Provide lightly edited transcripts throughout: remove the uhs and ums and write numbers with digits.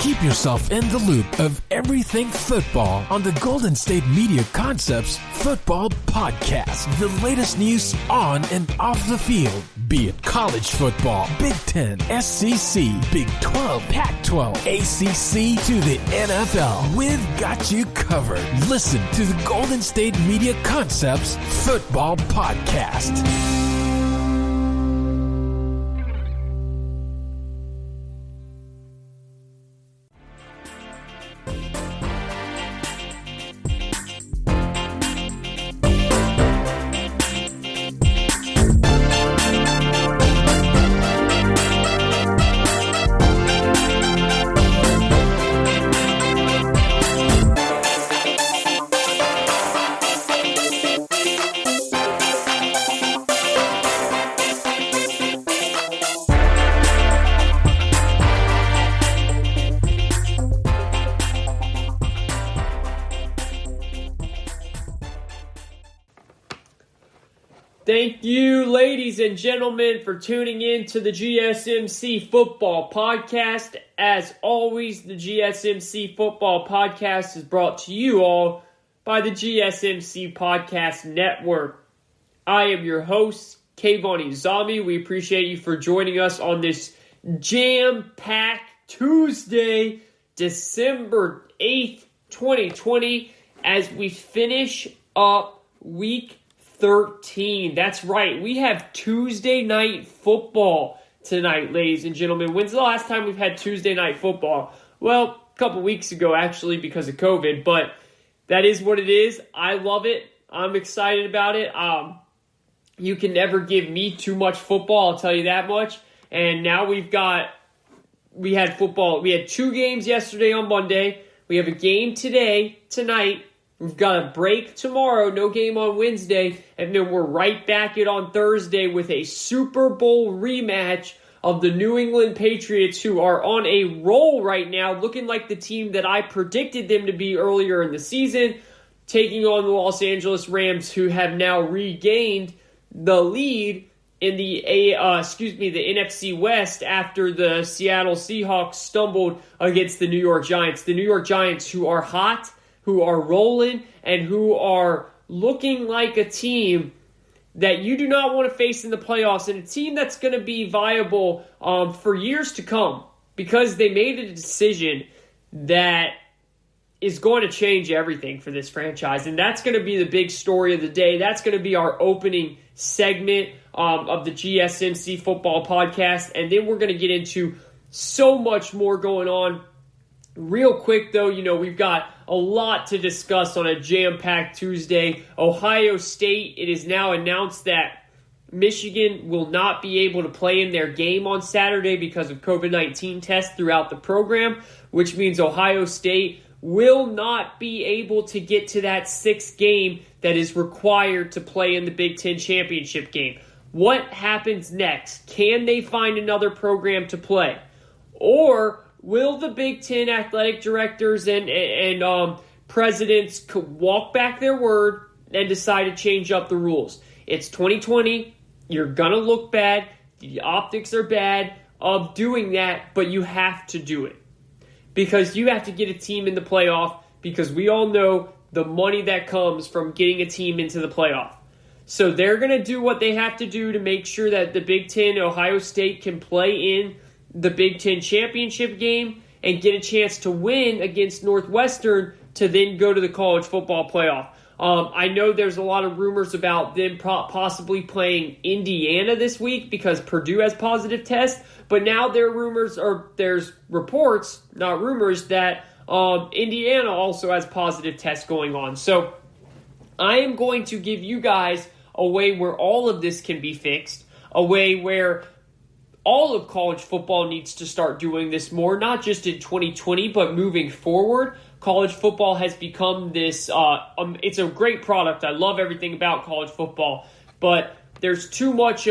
Keep yourself in the loop of everything football on the Golden State Media Concepts Football Podcast. The latest news on and off the field, be it college football, Big Ten, SEC, Big 12, Pac-12, ACC to the NFL. We've got you covered. Listen to the Golden State Media Concepts Football Podcast. Thank you, ladies and gentlemen, for tuning in to the GSMC Football Podcast. As always, the GSMC Football Podcast is brought to you all by the GSMC Podcast Network. I am your host, Kayvon. We appreciate you for joining us on this jam-packed Tuesday, December 8th, 2020, as we finish up Week 13. That's right. We have Tuesday night football tonight, ladies and gentlemen. When's the last time we've had Tuesday night football? Well, a couple weeks ago, actually, because of COVID, but that is what it is. I love it. I'm excited about it. You can never give me too much football, I'll tell you that much. And now we had football. We had 2 games yesterday on Monday. We have a game tonight. We've got a break tomorrow, no game on Wednesday, and then we're right back at on Thursday with a Super Bowl rematch of the New England Patriots, who are on a roll right now, looking like the team that I predicted them to be earlier in the season, taking on the Los Angeles Rams, who have now regained the lead in the NFC West after the Seattle Seahawks stumbled against the New York Giants. The New York Giants, who are hot, who are rolling, and who are looking like a team that you do not want to face in the playoffs, and a team that's going to be viable for years to come, because they made a decision that is going to change everything for this franchise, and that's going to be the big story of the day. That's going to be our opening segment of the GSMC Football Podcast, and then we're going to get into so much more going on. Real quick, though, we've got a lot to discuss on a jam-packed Tuesday. Ohio State, it is now announced that Michigan will not be able to play in their game on Saturday because of COVID-19 tests throughout the program, which means Ohio State will not be able to get to that 6th game that is required to play in the Big Ten championship game. What happens next? Can they find another program to play? Or will the Big Ten athletic directors and presidents walk back their word and decide to change up the rules? It's 2020. You're going to look bad. The optics are bad of doing that, but you have to do it. Because you have to get a team in the playoff, because we all know the money that comes from getting a team into the playoff. So they're going to do what they have to do to make sure that the Big Ten, Ohio State, can play in the Big Ten championship game and get a chance to win against Northwestern to then go to the college football playoff. I know there's a lot of rumors about them possibly playing Indiana this week because Purdue has positive tests, but now there's reports, not rumors, that Indiana also has positive tests going on. So I am going to give you guys a way where all of this can be fixed, a way where all of college football needs to start doing this more, not just in 2020, but moving forward. College football has become this, it's a great product. I love everything about college football, but there's too much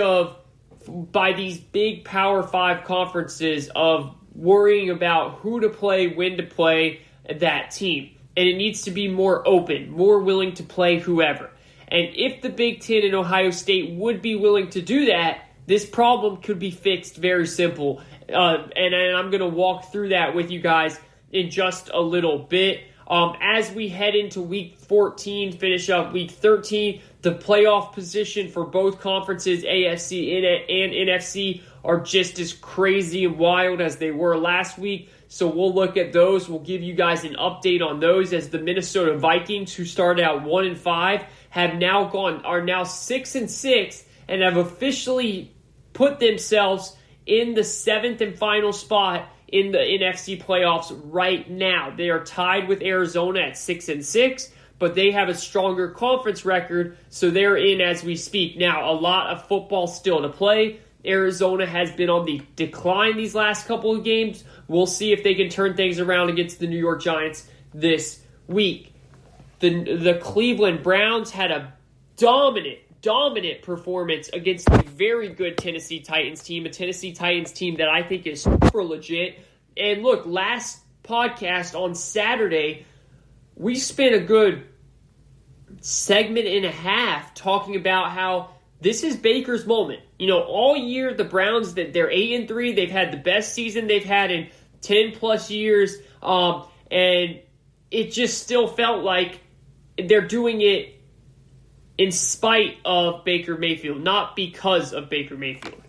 by these big Power 5 conferences, of worrying about who to play, when to play that team. And it needs to be more open, more willing to play whoever. And if the Big Ten and Ohio State would be willing to do that, this problem could be fixed very simple, And I'm going to walk through that with you guys in just a little bit. As we head into Week 14, finish up Week 13, the playoff position for both conferences, AFC and NFC, are just as crazy and wild as they were last week. So we'll look at those. We'll give you guys an update on those, as the Minnesota Vikings, who started out 1-5, are now 6-6 and have officially put themselves in the 7th and final spot in the NFC playoffs right now. They are tied with Arizona at 6-6, but they have a stronger conference record, so they're in as we speak. Now, a lot of football still to play. Arizona has been on the decline these last couple of games. We'll see if they can turn things around against the New York Giants this week. The Cleveland Browns had a dominant performance against a very good Tennessee Titans team, a Tennessee Titans team that I think is super legit. And look, last podcast on Saturday, we spent a good segment and a half talking about how this is Baker's moment. You know, all year the Browns, they're 8-3. They've had the best season they've had in 10 plus years. And it just still felt like they're doing it in spite of Baker Mayfield, not because of Baker Mayfield.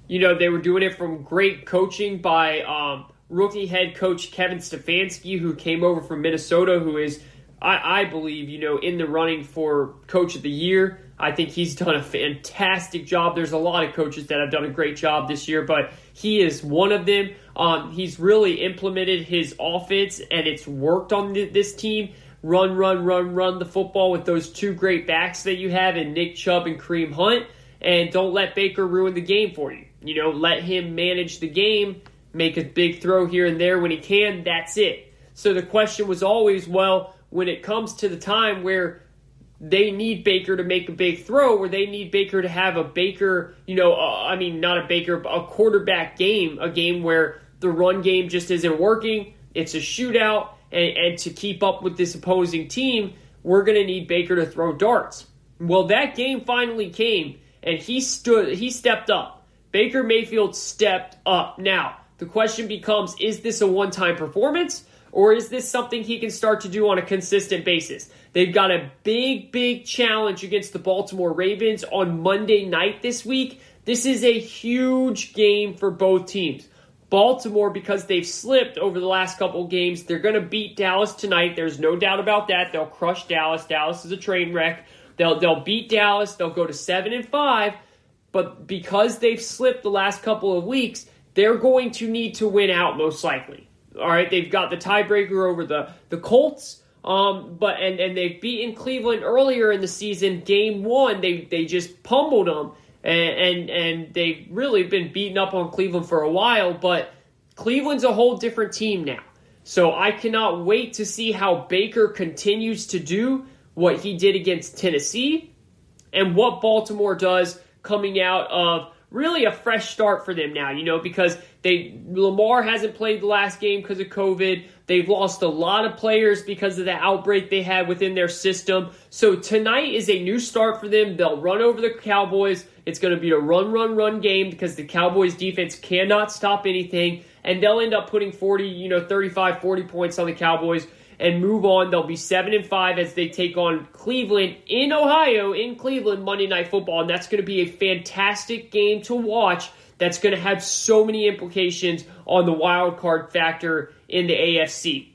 You know, they were doing it from great coaching by rookie head coach Kevin Stefanski, who came over from Minnesota, who is, I believe, in the running for Coach of the Year. I think he's done a fantastic job. There's a lot of coaches that have done a great job this year, but he is one of them. He's really implemented his offense, and it's worked on this team. Run the football with those two great backs that you have in Nick Chubb and Kareem Hunt, and don't let Baker ruin the game for you. Let him manage the game, make a big throw here and there when he can. That's it. So the question was always, well, when it comes to the time where they need Baker to make a big throw, where they need Baker to have a Baker, a quarterback game, a game where the run game just isn't working, it's a shootout, and to keep up with this opposing team, we're going to need Baker to throw darts. Well, that game finally came, and he stepped up. Baker Mayfield stepped up. Now, the question becomes, is this a one-time performance, or is this something he can start to do on a consistent basis? They've got a big challenge against the Baltimore Ravens on Monday night this week. This is a huge game for both teams. Baltimore, because they've slipped over the last couple of games, they're going to beat Dallas tonight. There's no doubt about that. They'll crush Dallas. Dallas is a train wreck. They'll beat Dallas. They'll go to 7-5. But because they've slipped the last couple of weeks, they're going to need to win out most likely. All right, they've got the tiebreaker over the Colts, but they've beaten Cleveland earlier in the season. Game 1, they just pummeled them, and they've really been beating up on Cleveland for a while. But Cleveland's a whole different team now, so I cannot wait to see how Baker continues to do what he did against Tennessee, and what Baltimore does coming out of really a fresh start for them now, because Lamar hasn't played the last game because of COVID. They've lost a lot of players because of the outbreak they had within their system. So tonight is a new start for them. They'll run over the Cowboys. It's going to be a run game because the Cowboys defense cannot stop anything. And they'll end up putting 35, 40 points on the Cowboys and move on. They'll be 7-5 as they take on Cleveland in Ohio, in Cleveland, Monday Night Football. And that's going to be a fantastic game to watch. That's going to have so many implications on the wild card factor in the AFC.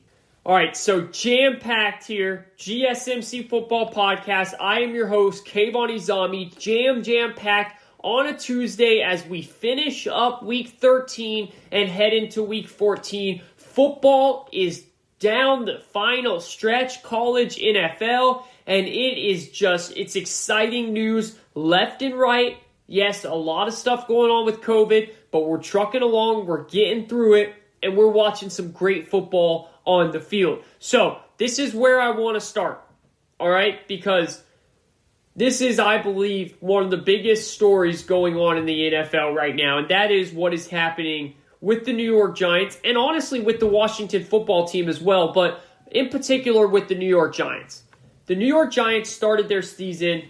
All right, so jam-packed here, GSMC Football Podcast. I am your host, Kayvon Izami, jam-packed on a Tuesday as we finish up Week 13 and head into Week 14. Football is down the final stretch, college, NFL, and it's exciting news left and right. Yes, a lot of stuff going on with COVID, but we're trucking along, we're getting through it, and we're watching some great football on the field. So, this is where I want to start, all right? Because this is, I believe, one of the biggest stories going on in the NFL right now, and that is what is happening with the New York Giants, and honestly with the Washington football team as well, but in particular with the New York Giants. The New York Giants started their season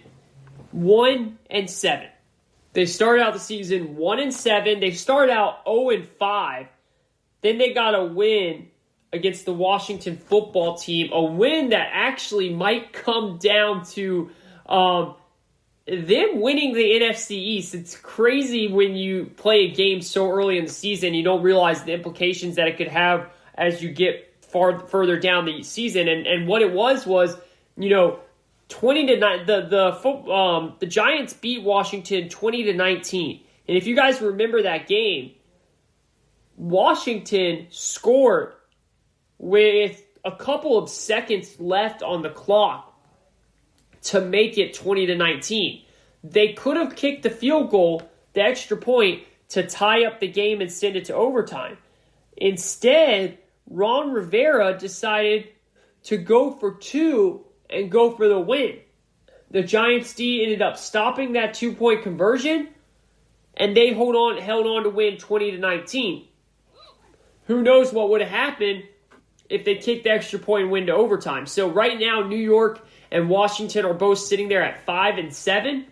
1-7. They started out the season 1-7. They started out 0-5. Then they got a win against the Washington football team, a win that actually might come down to them winning the NFC East. It's crazy when you play a game so early in the season, you don't realize the implications that it could have as you get further down the season. And what it was, 20-9. The Giants beat Washington 20-19. And if you guys remember that game, Washington scored with a couple of seconds left on the clock to make it 20-19. They could have kicked the field goal, the extra point, to tie up the game and send it to overtime. Instead, Ron Rivera decided to go for two and go for the win. The Giants D ended up stopping that 2-point conversion, and they held on to win 20-19. Who knows what would have happened if they kicked the extra point and win to overtime. So right now, New York and Washington are both sitting there at 5-7,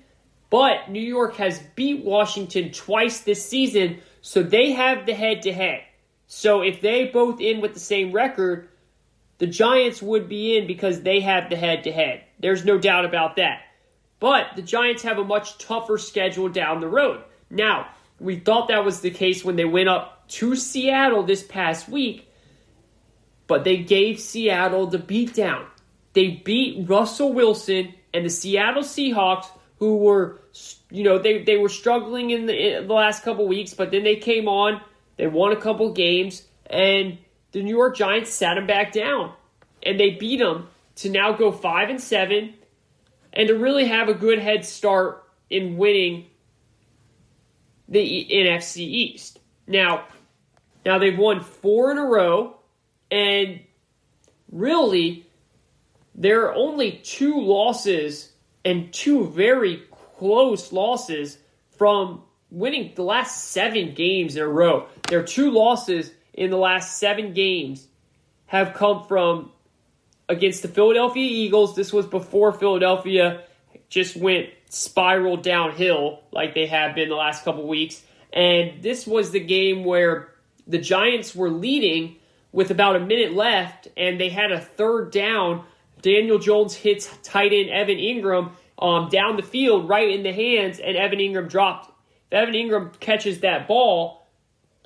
but New York has beat Washington twice this season, so they have the head-to-head. So if they both end with the same record, the Giants would be in because they have the head-to-head. There's no doubt about that. But the Giants have a much tougher schedule down the road. Now, we thought that was the case when they went up to Seattle this past week, but they gave Seattle the beatdown. They beat Russell Wilson and the Seattle Seahawks, who were, they were struggling in the last couple weeks, but then they came on, they won a couple games, and the New York Giants sat them back down. And they beat them to now go 5-7 and to really have a good head start in winning the NFC East. Now they've won 4 in a row, and really, there are only 2 losses and 2 very close losses from winning the last 7 games in a row. Their 2 losses in the last 7 games have come from against the Philadelphia Eagles. This was before Philadelphia just went spiral downhill like they have been the last couple weeks. And this was the game where the Giants were leading with about a minute left, and they had a 3rd down. Daniel Jones hits tight end Evan Ingram down the field right in the hands, and Evan Ingram dropped. If Evan Ingram catches that ball,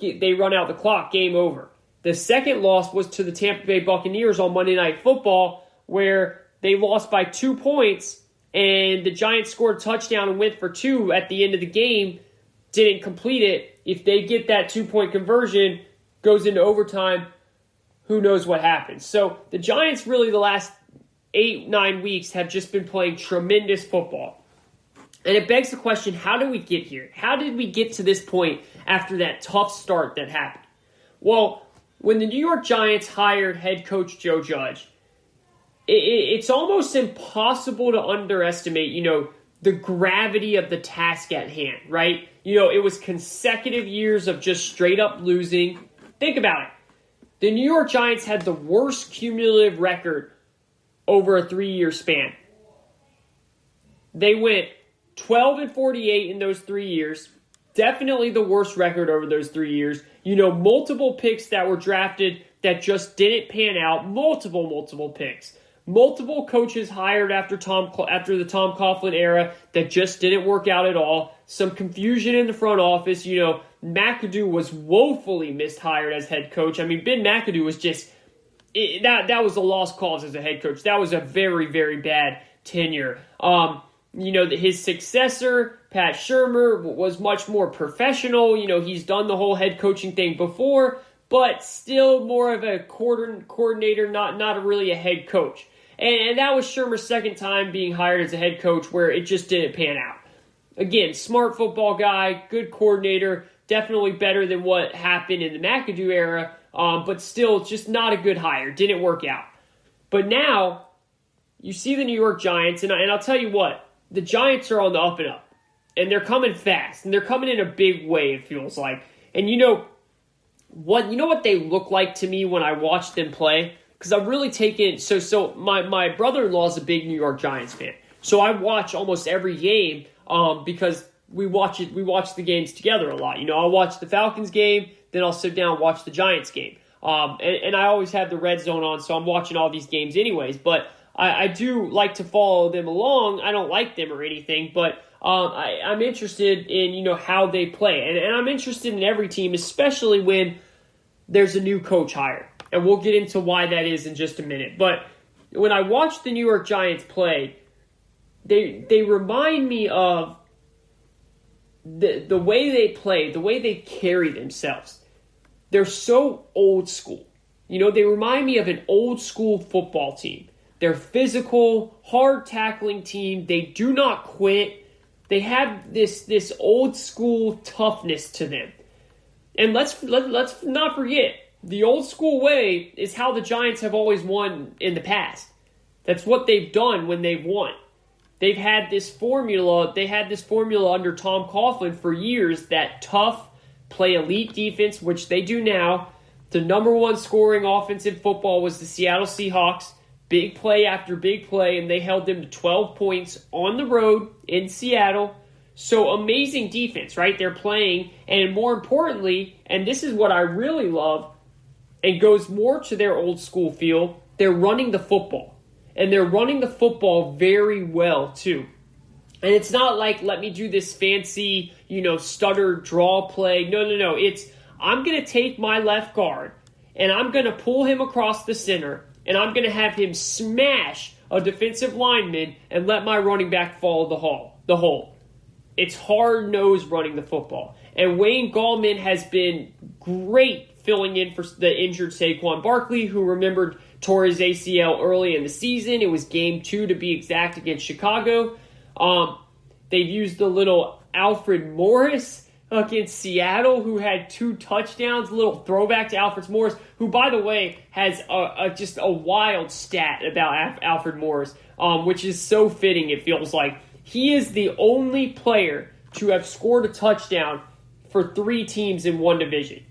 they run out the clock, game over. The second loss was to the Tampa Bay Buccaneers on Monday Night Football, where they lost by 2 points, and the Giants scored a touchdown and went for 2 at the end of the game, didn't complete it. If they get that 2-point conversion, goes into overtime, who knows what happens. So the Giants really the last 8-9 weeks have just been playing tremendous football. And it begs the question, how did we get here? How did we get to this point after that tough start that happened? Well, when the New York Giants hired head coach Joe Judge, it's almost impossible to underestimate, the gravity of the task at hand, right? It was consecutive years of just straight up losing. Think about it. The New York Giants had the worst cumulative record over a 3-year span. They went 12-48 in those 3 years. Definitely the worst record over those 3 years. Multiple picks that were drafted that just didn't pan out. Multiple picks. Multiple coaches hired after the Tom Coughlin era that just didn't work out at all. Some confusion in the front office. McAdoo was woefully mishired as head coach. I mean, Ben McAdoo was just that was a lost cause as a head coach. That was a very, very bad tenure. His successor, Pat Shurmur, was much more professional. He's done the whole head coaching thing before, but still more of a coordinator, not really a head coach. And that was Shurmur's second time being hired as a head coach where it just didn't pan out. Again, smart football guy, good coordinator, definitely better than what happened in the McAdoo era, but still just not a good hire. Didn't work out. But now, you see the New York Giants, and I'll tell you what, the Giants are on the up and up. And they're coming fast, and they're coming in a big way, it feels like. And you know what they look like to me when I watch them play? Because I'm really taking so my brother-in-law is a big New York Giants fan. So I watch almost every game because we watch the games together a lot. I'll watch the Falcons game, then I'll sit down and watch the Giants game. And I always have the red zone on, so I'm watching all these games anyways. But I do like to follow them along. I don't like them or anything, but I'm interested in, how they play. And I'm interested in every team, especially when there's a new coach hire. And we'll get into why that is in just a minute. But when I watch the New York Giants play, they remind me of the way they play, the way they carry themselves. They're so old school. They remind me of an old school football team. They're physical, hard tackling team. They do not quit. They have this old school toughness to them. And let's not forget, the old school way is how the Giants have always won in the past. That's what they've done when they've won. They've had this formula. They had this formula under Tom Coughlin for years, that tough, play elite defense, which they do now. The number one scoring offense in football was the Seattle Seahawks. Big play after big play, and they held them to 12 points on the road in Seattle. So amazing defense, right? They're playing, and more importantly, and this is what I really love, and goes more to their old school feel, they're running the football. And they're running the football very well, too. And it's not like, let me do this fancy, stutter draw play. No. It's, I'm going to take my left guard, and I'm going to pull him across the center, and I'm going to have him smash a defensive lineman and let my running back follow the hole. It's hard-nosed running the football. And Wayne Gallman has been great filling in for the injured Saquon Barkley, who tore his ACL early in the season. It was game 2 to be exact against Chicago. They've used the little Alfred Morris against Seattle, who had 2 touchdowns. A little throwback to Alfred Morris, who, by the way, has just a wild stat about Alfred Morris, which is so fitting, it feels like. He is the only player to have scored a touchdown for 3 teams in one division.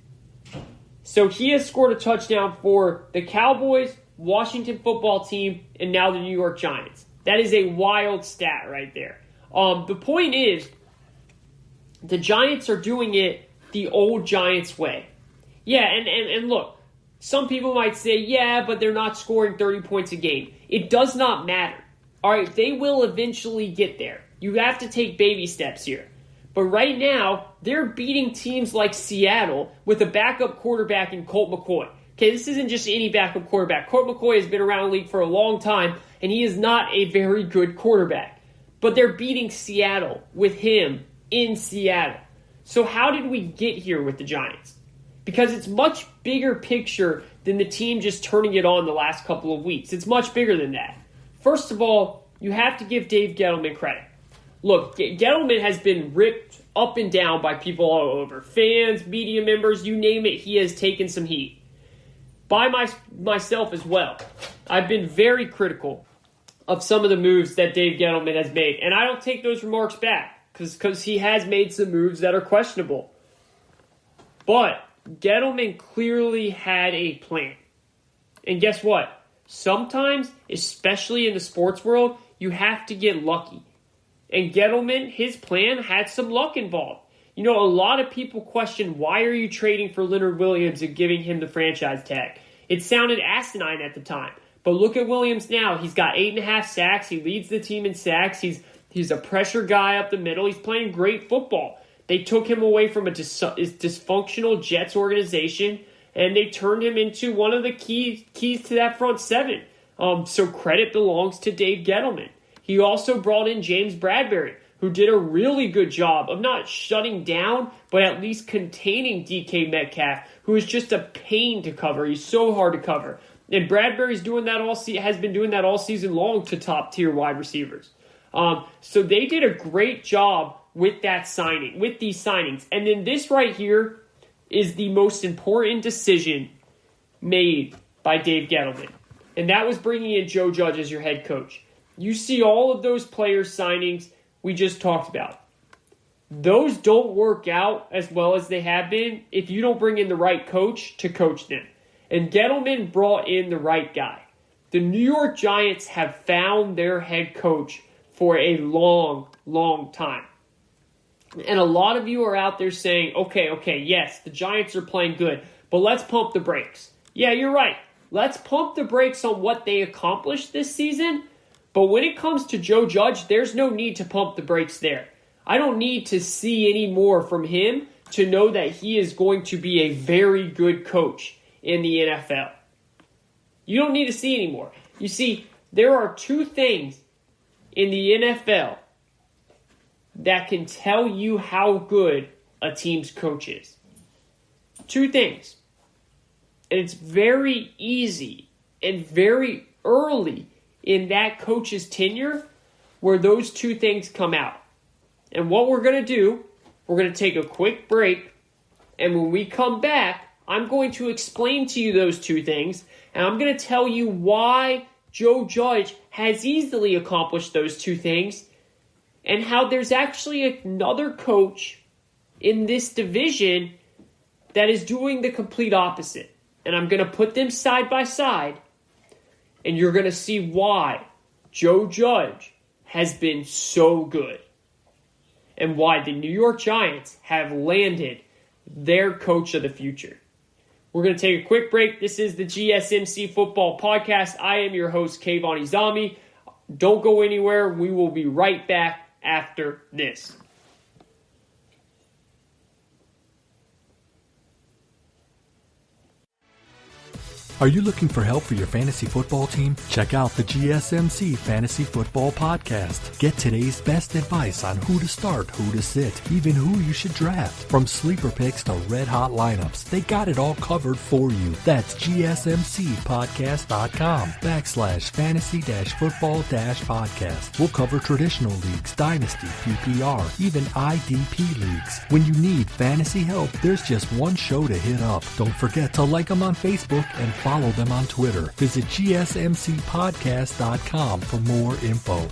So he has scored a touchdown for the Cowboys, Washington football team, and now the New York Giants. That is a wild stat right there. The point is, the Giants are doing it the old Giants way. Yeah, and look, some people might say, yeah, but they're not scoring 30 points a game. It does not matter. All right, they will eventually get there. You have to take baby steps here. But right now, they're beating teams like Seattle with a backup quarterback in Colt McCoy. Okay, this isn't just any backup quarterback. Colt McCoy has been around the league for a long time, and he is not a very good quarterback. But they're beating Seattle with him in Seattle. So how did we get here with the Giants? Because it's much bigger picture than the team just turning it on the last couple of weeks. It's much bigger than that. First of all, you have to give Dave Gettleman credit. Look, Gettleman has been ripped up and down by people all over. Fans, media members, you name it, he has taken some heat. By myself as well. I've been very critical of some of the moves that Dave Gettleman has made. And I don't take those remarks back because he has made some moves that are questionable. But Gettleman clearly had a plan. And guess what? Sometimes, especially in the sports world, you have to get lucky. And Gettleman, his plan had some luck involved. A lot of people question, why are you trading for Leonard Williams and giving him the franchise tag? It sounded asinine at the time. But look at Williams now. He's got 8.5 sacks. He leads the team in sacks. He's a pressure guy up the middle. He's playing great football. They took him away from a dysfunctional Jets organization, and they turned him into one of the keys to that front seven. So credit belongs to Dave Gettleman. He also brought in James Bradberry, who did a really good job of not shutting down, but at least containing DK Metcalf, who is just a pain to cover. He's so hard to cover. And Bradberry's doing that has been doing that all season long to top-tier wide receivers. So they did a great job with that signing, with these signings. And then this right here is the most important decision made by Dave Gettleman. And that was bringing in Joe Judge as your head coach. You see all of those players' signings we just talked about. Those don't work out as well as they have been if you don't bring in the right coach to coach them. And Gettleman brought in the right guy. The New York Giants have found their head coach for a long, long time. And a lot of you are out there saying, okay, yes, the Giants are playing good, but let's pump the brakes. Yeah, you're right. Let's pump the brakes on what they accomplished this season. But when it comes to Joe Judge, there's no need to pump the brakes there. I don't need to see any more from him to know that he is going to be a very good coach in the NFL. You don't need to see any more. You see, there are two things in the NFL that can tell you how good a team's coach is. Two things. And it's very easy and very early in that coach's tenure where those two things come out. And what we're going to do, we're going to take a quick break. And when we come back, I'm going to explain to you those two things. And I'm going to tell you why Joe Judge has easily accomplished those two things, and how there's actually another coach in this division that is doing the complete opposite. And I'm going to put them side by side, and you're going to see why Joe Judge has been so good, and why the New York Giants have landed their coach of the future. We're going to take a quick break. This is the GSMC Football Podcast. I am your host, Kayvon Izami. Don't go anywhere. We will be right back after this. Are you looking for help for your fantasy football team? Check out the GSMC Fantasy Football Podcast. Get today's best advice on who to start, who to sit, even who you should draft. From sleeper picks to red-hot lineups, they got it all covered for you. That's GSMCpodcast.com/fantasy-football-podcast. We'll cover traditional leagues, dynasty, PPR, even IDP leagues. When you need fantasy help, there's just one show to hit up. Don't forget to like them on Facebook and follow them on Twitter. Visit GSMCpodcast.com for more info.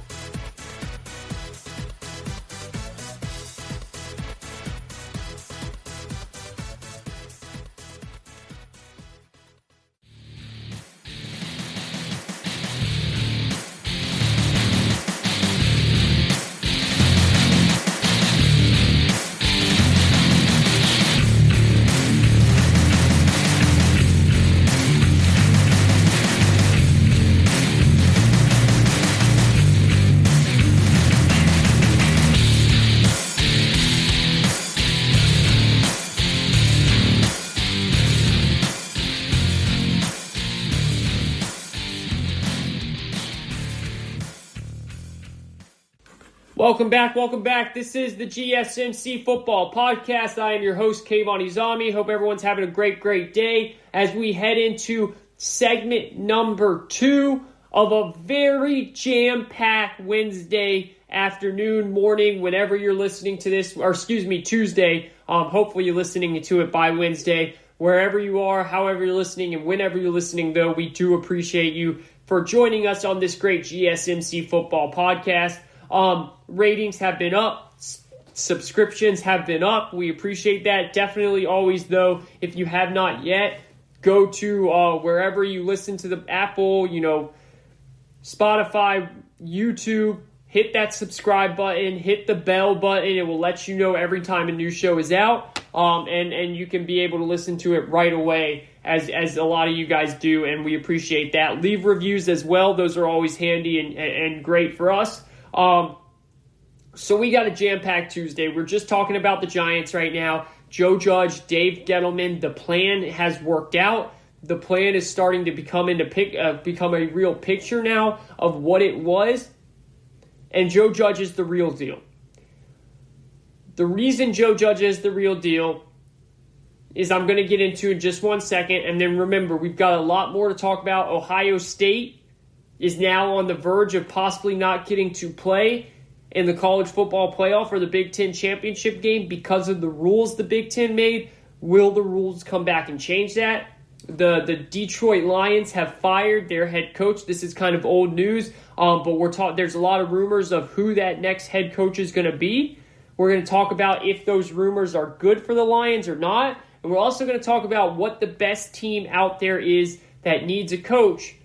Welcome back. This is the GSMC Football Podcast. I am your host, Kayvon Izami. Hope everyone's having a great day as we head into segment number 2 of a very jam-packed Wednesday afternoon, morning, whenever you're listening to this, or Tuesday. Hopefully you're listening to it by Wednesday. Wherever you are, however you're listening, and whenever you're listening, though, we do appreciate you for joining us on this great GSMC Football Podcast. Ratings have been up, subscriptions have been up. We appreciate that. Definitely always, though, if you have not yet, go to wherever you listen to the Apple, Spotify, YouTube, hit that subscribe button, hit the bell button. It will let you know every time a new show is out. And you can be able to listen to it right away, as a lot of you guys do, and we appreciate that. Leave reviews as well. Those are always handy and great for us. So we got a jam-packed Tuesday. We're just talking about the Giants right now. Joe Judge, Dave Gettleman, the plan has worked out. The plan is starting to become a real picture now of what it was. And Joe Judge is the real deal. The reason Joe Judge is the real deal is I'm going to get into in just 1 second. And then remember, we've got a lot more to talk about. Ohio State is now on the verge of possibly not getting to play in the college football playoff or the Big Ten championship game because of the rules the Big Ten made. Will the rules come back and change that? The Detroit Lions have fired their head coach. This is kind of old news, but there's a lot of rumors of who that next head coach is going to be. We're going to talk about if those rumors are good for the Lions or not, and we're also going to talk about what the best team out there is that needs a coach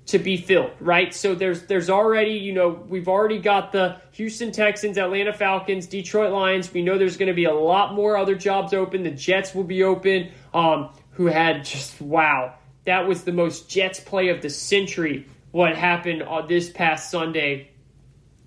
to be filled, right? So there's already, we've already got the Houston Texans, Atlanta Falcons, Detroit Lions. We know there's going to be a lot more other jobs open. The Jets will be open, who had just, wow, that was the most Jets play of the century, what happened this past Sunday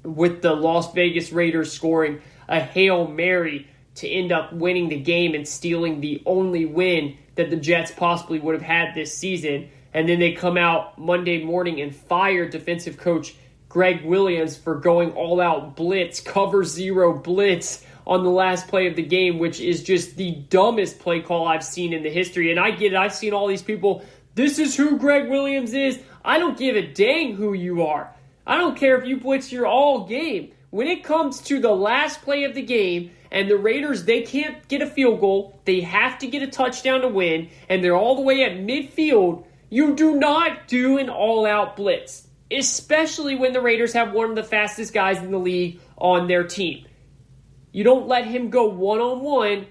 with the Las Vegas Raiders scoring a Hail Mary to end up winning the game and stealing the only win that the Jets possibly would have had this season. And then they come out Monday morning and fire defensive coach Greg Williams for going all-out blitz, cover zero blitz on the last play of the game, which is just the dumbest play call I've seen in the history. And I get it. I've seen all these people, this is who Greg Williams is. I don't give a dang who you are. I don't care if you blitz your all game. When it comes to the last play of the game and the Raiders, they can't get a field goal, they have to get a touchdown to win, and they're all the way at midfield, you do not do an all-out blitz, especially when the Raiders have one of the fastest guys in the league on their team. You don't let him go one-on-one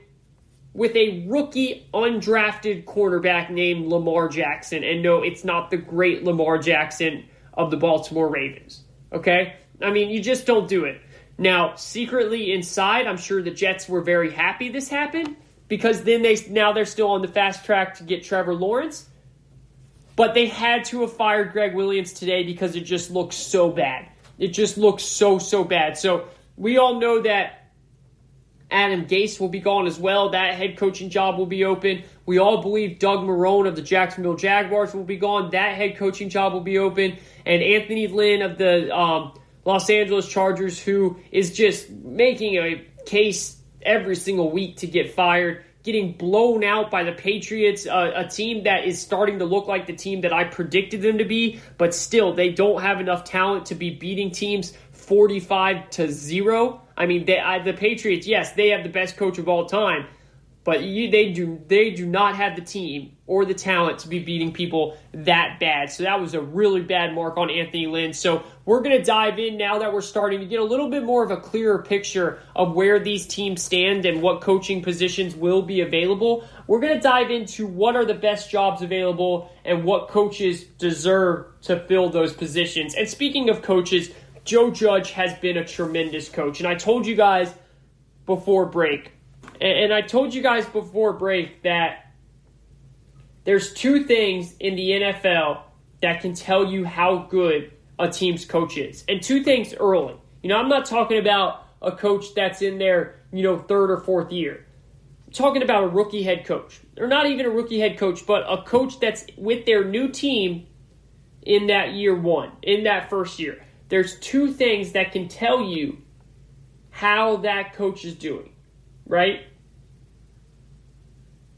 with a rookie undrafted quarterback named Lamar Jackson. And no, it's not the great Lamar Jackson of the Baltimore Ravens, okay? I mean, you just don't do it. Now, secretly inside, I'm sure the Jets were very happy this happened because then they're still on the fast track to get Trevor Lawrence. But they had to have fired Greg Williams today because it just looks so bad. It just looks so bad. So we all know that Adam Gase will be gone as well. That head coaching job will be open. We all believe Doug Marrone of the Jacksonville Jaguars will be gone. That head coaching job will be open. And Anthony Lynn of the Los Angeles Chargers, who is just making a case every single week to get fired, getting blown out by the Patriots, a team that is starting to look like the team that I predicted them to be, but still, they don't have enough talent to be beating teams 45-0. I mean, the Patriots, yes, they have the best coach of all time, but they do not have the team or the talent to be beating people that bad. So that was a really bad mark on Anthony Lynn. So we're going to dive in now that we're starting to get a little bit more of a clearer picture of where these teams stand and what coaching positions will be available. We're going to dive into what are the best jobs available and what coaches deserve to fill those positions. And speaking of coaches, Joe Judge has been a tremendous coach. And I told you guys before break, that there's two things in the NFL that can tell you how good a team's coach is. And two things early. I'm not talking about a coach that's in their, third or fourth year. I'm talking about a rookie head coach. Or not even a rookie head coach, but a coach that's with their new team in that year one, in that first year. There's two things that can tell you how that coach is doing, right?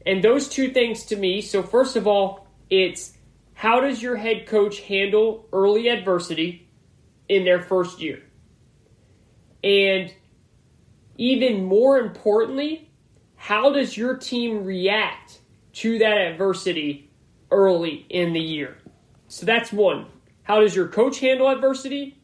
And those two things to me, so first of all, it's how does your head coach handle early adversity in their first year? And even more importantly, how does your team react to that adversity early in the year? So that's one. How does your coach handle adversity?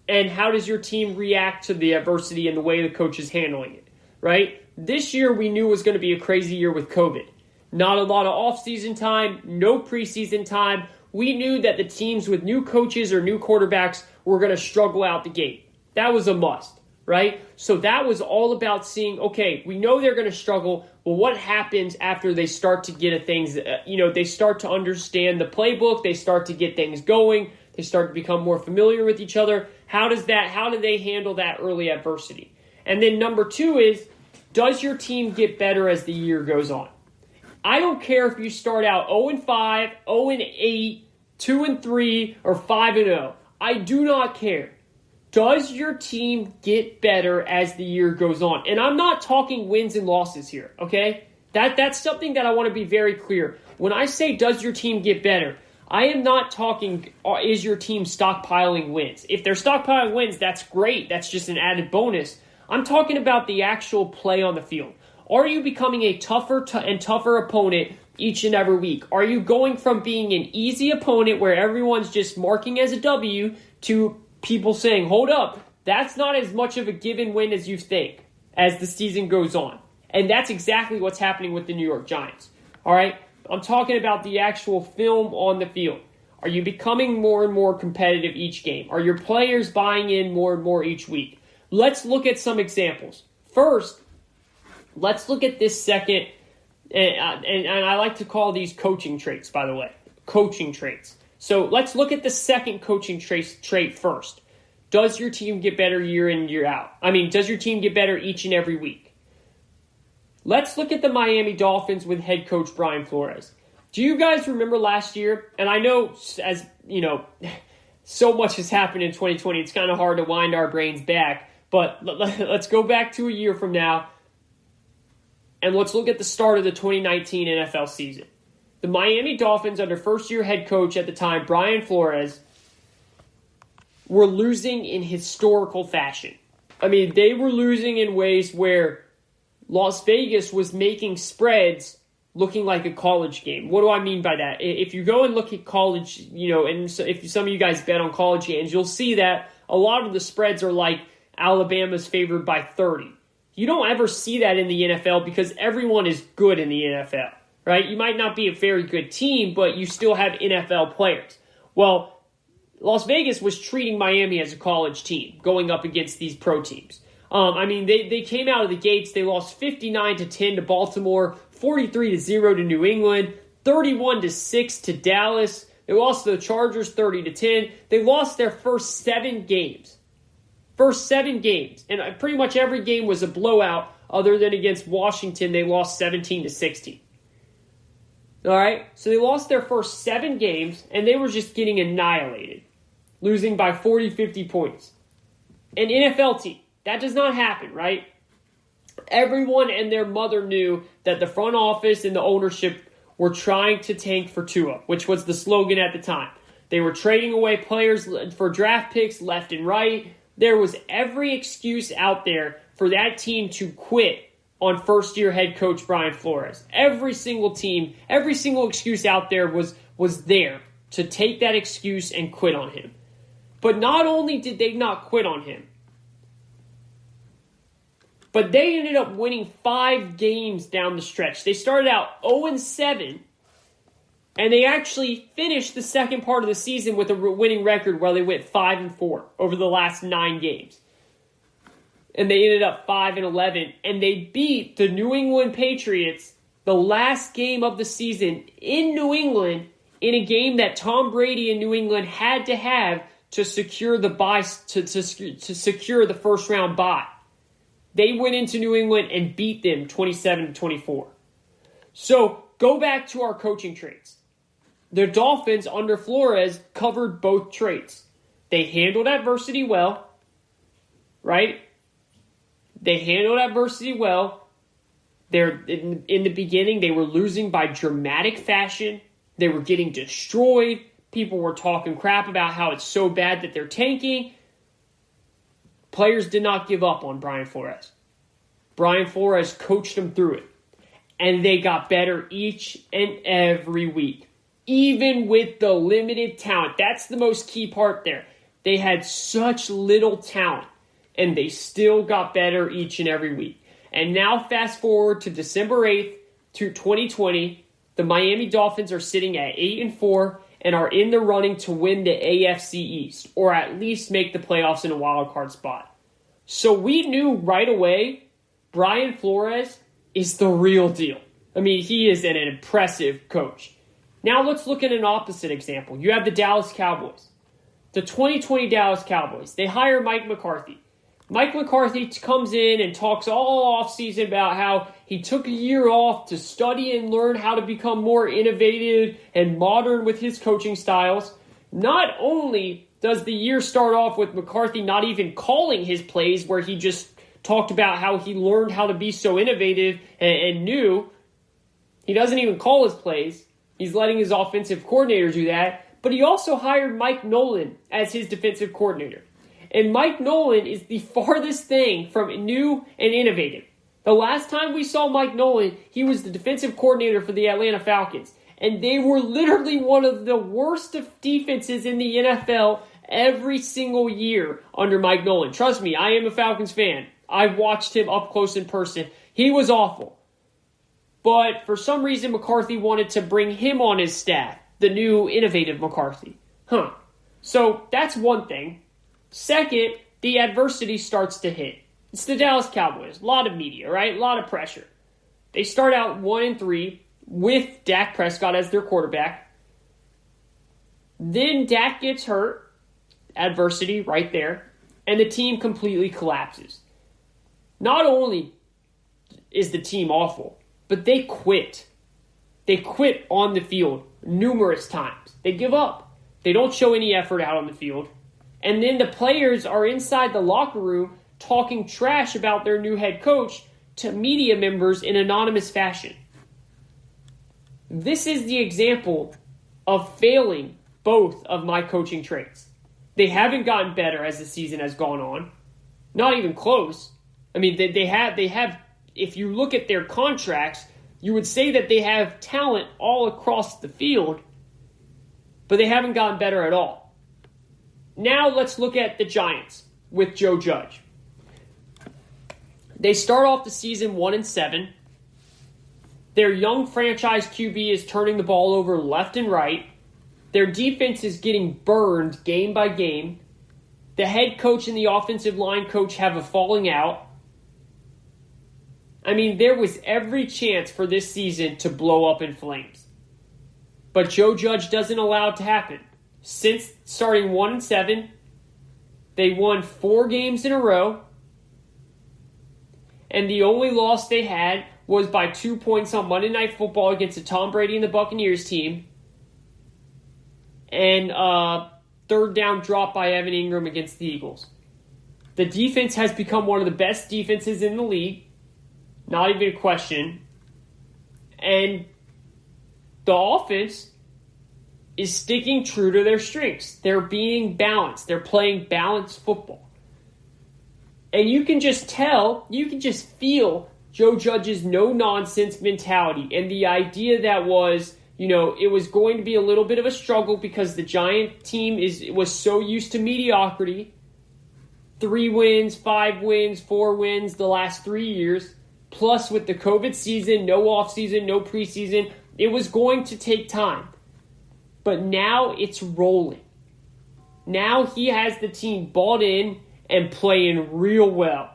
And how does your team react to the adversity and the way the coach is handling it, right? This year we knew was going to be a crazy year with COVID. Not a lot of off-season time, no preseason time. We knew that the teams with new coaches or new quarterbacks were going to struggle out the gate. That was a must, right? So that was all about seeing, okay, we know they're going to struggle. Well, what happens after they start to get things, they start to understand the playbook, they start to get things going, they start to become more familiar with each other. How do they handle that early adversity? And then number two is, does your team get better as the year goes on? I don't care if you start out 0-5, 0-8, 2-3, or 5-0. I do not care. Does your team get better as the year goes on? And I'm not talking wins and losses here, okay? That's something that I want to be very clear. When I say does your team get better, I am not talking is your team stockpiling wins. If they're stockpiling wins, that's great. That's just an added bonus. I'm talking about the actual play on the field. Are you becoming a tougher and tougher opponent each and every week? Are you going from being an easy opponent where everyone's just marking as a W to people saying, hold up, that's not as much of a given win as you think as the season goes on? And that's exactly what's happening with the New York Giants. All right? I'm talking about the actual film on the field. Are you becoming more and more competitive each game? Are your players buying in more and more each week? Let's look at some examples. First, let's look at this second, and I like to call these coaching traits, by the way. Coaching traits. So let's look at the second coaching trait first. Does your team get better year in, year out? Does your team get better each and every week? Let's look at the Miami Dolphins with head coach Brian Flores. Do you guys remember last year? And I know, as you know, so much has happened in 2020, it's kind of hard to wind our brains back. But let's go back to a year from now, and let's look at the start of the 2019 NFL season. The Miami Dolphins, under first-year head coach at the time, Brian Flores, were losing in historical fashion. They were losing in ways where Las Vegas was making spreads looking like a college game. What do I mean by that? If you go and look at college, and if some of you guys bet on college games, you'll see that a lot of the spreads are like Alabama's favored by 30. You don't ever see that in the NFL because everyone is good in the NFL, right? You might not be a very good team, but you still have NFL players. Well, Las Vegas was treating Miami as a college team going up against these pro teams. They came out of the gates. They lost 59-10 to Baltimore, 43-0 to New England, 31-6 to Dallas. They lost to the Chargers 30-10. They lost their first 7 games. And pretty much every game was a blowout other than against Washington. They lost 17-16. All right? So they lost their first 7 games, and they were just getting annihilated, losing by 40, 50 points. An NFL team. That does not happen, right? Everyone and their mother knew that the front office and the ownership were trying to tank for Tua, which was the slogan at the time. They were trading away players for draft picks left and right. There was every excuse out there for that team to quit on first-year head coach Brian Flores. Every single team, every single excuse out there was there to take that excuse and quit on him. But not only did they not quit on him, but they ended up winning 5 games down the stretch. They started out 0-7, and they actually finished the second part of the season with a winning record where they went 5-4 over the last 9 games. And they ended up 5-11, and they beat the New England Patriots the last game of the season in New England in a game that Tom Brady and New England had to have to secure the bye, to secure the first round bye. They went into New England and beat them 27-24. So go back to our coaching traits. The Dolphins under Flores covered both traits. They handled adversity well, right? They handled adversity well. In the beginning, they were losing by dramatic fashion. They were getting destroyed. People were talking crap about how it's so bad that they're tanking. Players did not give up on Brian Flores. Brian Flores coached them through it. And they got better each and every week. Even with the limited talent. That's the most key part there. They had such little talent. And they still got better each and every week. And now fast forward to December 8th to 2020. The Miami Dolphins are sitting at 8-4 and are in the running to win the AFC East, or at least make the playoffs in a wild card spot. So we knew right away Brian Flores is the real deal. He is an impressive coach. Now let's look at an opposite example. You have the Dallas Cowboys. The 2020 Dallas Cowboys. They hire Mike McCarthy. Mike McCarthy comes in and talks all offseason about how he took a year off to study and learn how to become more innovative and modern with his coaching styles. Not only does the year start off with McCarthy not even calling his plays, where he just talked about how he learned how to be so innovative and new. He doesn't even call his plays. He's letting his offensive coordinator do that. But he also hired Mike Nolan as his defensive coordinator. And Mike Nolan is the farthest thing from new and innovative. The last time we saw Mike Nolan, he was the defensive coordinator for the Atlanta Falcons. And they were literally one of the worst defenses in the NFL every single year under Mike Nolan. Trust me, I am a Falcons fan. I've watched him up close in person. He was awful. But for some reason, McCarthy wanted to bring him on his staff. the new innovative McCarthy. So that's one thing. Second, the adversity starts to hit. It's the Dallas Cowboys. A lot of media, right? A lot of pressure. They start out 1-3 with Dak Prescott as their quarterback. Then Dak gets hurt. Adversity right there. And the team completely collapses. Not only is the team awful, but they quit. They quit on the field numerous times. They give up. They don't show any effort out on the field. And then the players are inside the locker room talking trash about their new head coach to media members in anonymous fashion. This is the example of failing both of my coaching traits. They haven't gotten better as the season has gone on. Not even close. I mean, they have, if you look at their contracts, you would say that they have talent all across the field, but they haven't gotten better at all. Now let's look at the Giants with Joe Judge. They start off the season 1-7. Their young franchise QB is turning the ball over left and right. Their defense is getting burned game by game. The head coach and the offensive line coach have a falling out. I mean, there was every chance for this season to blow up in flames. But Joe Judge doesn't allow it to happen. Since starting 1-7, they won 4 games in a row. And the only loss they had was by 2 points on Monday Night Football against the Tom Brady and the Buccaneers team. And third down drop by Evan Ingram against the Eagles. The defense has become one of the best defenses in the league. Not even a question. And the offense is sticking true to their strengths. They're being balanced. They're playing balanced football. And you can just tell, you can just feel Joe Judge's no-nonsense mentality and the idea that was, it was going to be a little bit of a struggle because the Giant team was so used to mediocrity. 3 wins, 5 wins, 4 wins the last 3 years. Plus with the COVID season, no offseason, no preseason, it was going to take time. But now it's rolling. Now he has the team bought in and playing real well.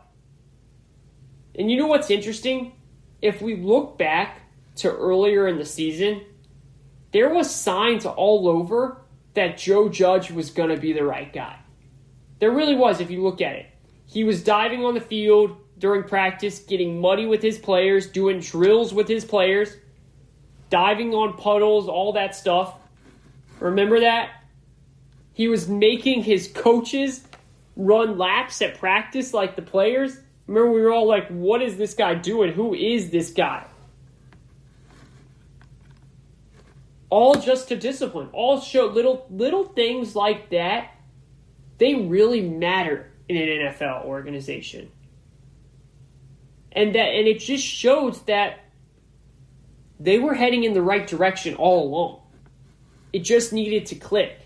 And you know what's interesting? If we look back to earlier in the season, there was signs all over that Joe Judge was going to be the right guy. There really was, if you look at it. He was diving on the field during practice, getting muddy with his players, doing drills with his players, diving on puddles, all that stuff. Remember that? He was making his coaches run laps at practice like the players. Remember, we were all like, what is this guy doing? Who is this guy? All just to discipline. All show little things like that. They really matter in an NFL organization. And it just shows that they were heading in the right direction all along. It just needed to click.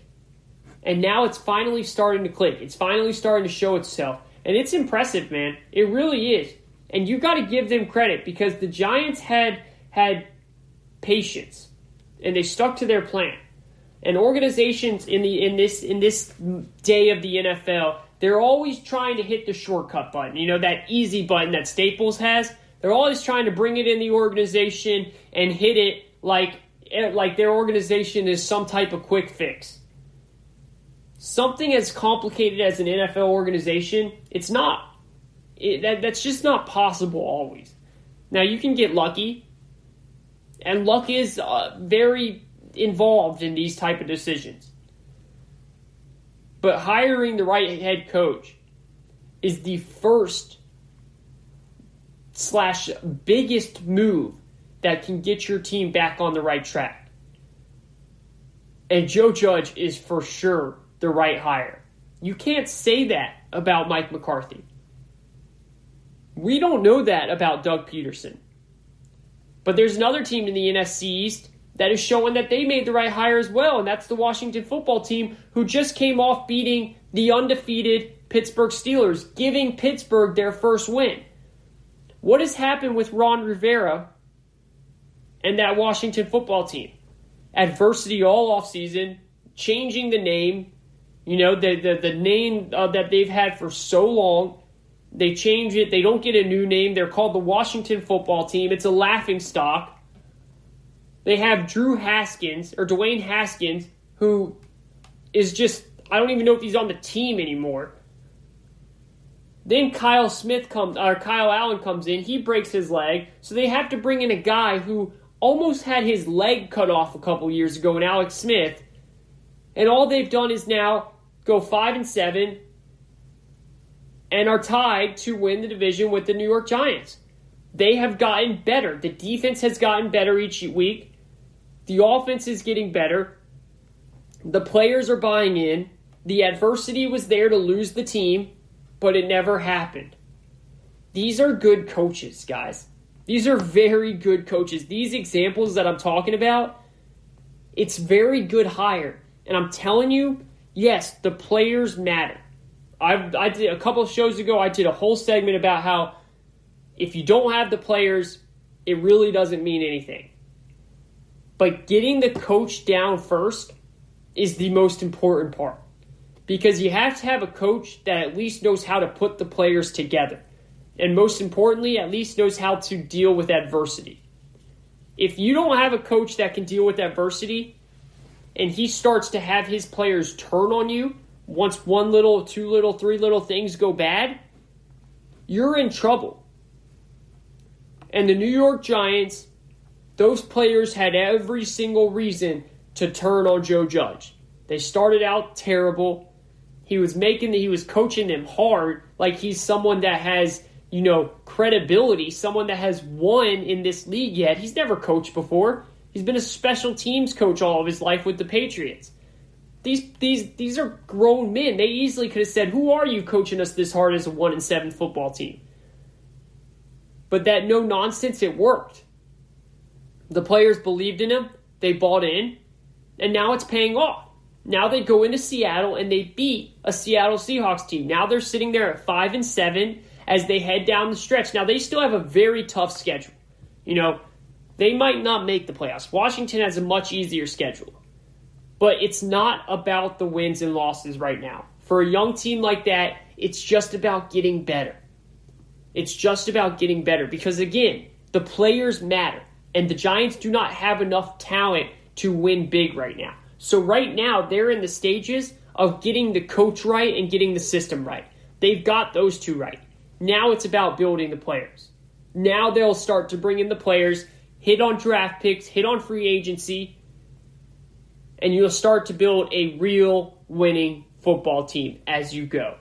And now it's finally starting to click. It's finally starting to show itself. And it's impressive, man. It really is. And you got to give them credit because the Giants had patience. And they stuck to their plan. And organizations in this day of the NFL, they're always trying to hit the shortcut button. That easy button that Staples has. They're always trying to bring it in the organization and hit it like their organization is some type of quick fix. Something as complicated as an NFL organization, it's not. That's just not possible always. Now, you can get lucky, and luck is very involved in these type of decisions. But hiring the right head coach is the first / biggest move that can get your team back on the right track. And Joe Judge is for sure the right hire. You can't say that about Mike McCarthy. We don't know that about Doug Peterson. But there's another team in the NFC East that is showing that they made the right hire as well, and that's the Washington football team who just came off beating the undefeated Pittsburgh Steelers, giving Pittsburgh their first win. What has happened with Ron Rivera and that Washington football team? adversity all offseason, changing the name, the name that they've had for so long. They change it. They don't get a new name. They're called the Washington Football Team. It's a laughingstock. They have Dwayne Haskins, who is just, I don't even know if he's on the team anymore. Then Kyle Allen comes in. He breaks his leg. So they have to bring in a guy who almost had his leg cut off a couple years ago in Alex Smith. And all they've done is now go 5-7 and are tied to win the division with the New York Giants. They have gotten better. The defense has gotten better each week. The offense is getting better. The players are buying in. The adversity was there to lose the team, but it never happened. These are good coaches, guys. These are very good coaches. These examples that I'm talking about, it's very good hire. And I'm telling you, yes, the players matter. I did a couple of shows ago, I did a whole segment about how if you don't have the players, it really doesn't mean anything. But getting the coach down first is the most important part. Because you have to have a coach that at least knows how to put the players together. And most importantly, at least knows how to deal with adversity. If you don't have a coach that can deal with adversity, and he starts to have his players turn on you, once 1 little, 2 little, 3 little things go bad, you're in trouble. And the New York Giants, those players had every single reason to turn on Joe Judge. They started out terrible. He was coaching them hard, like he's someone that has, credibility, someone that has won in this league yet. He's never coached before. He's been a special teams coach all of his life with the Patriots. These are grown men. They easily could have said, "Who are you coaching us this hard as a 1-7 football team?" But that no nonsense, it worked. The players believed in him. They bought in. And now it's paying off. Now they go into Seattle and they beat a Seattle Seahawks team. Now they're sitting there at 5-7 as they head down the stretch. Now they still have a very tough schedule. They might not make the playoffs. Washington has a much easier schedule. But it's not about the wins and losses right now. For a young team like that, it's just about getting better. It's just about getting better because, again, the players matter. And the Giants do not have enough talent to win big right now. So right now, they're in the stages of getting the coach right and getting the system right. They've got those two right. Now it's about building the players. Now they'll start to bring in the players, hit on draft picks, hit on free agency, and you'll start to build a real winning football team as you go.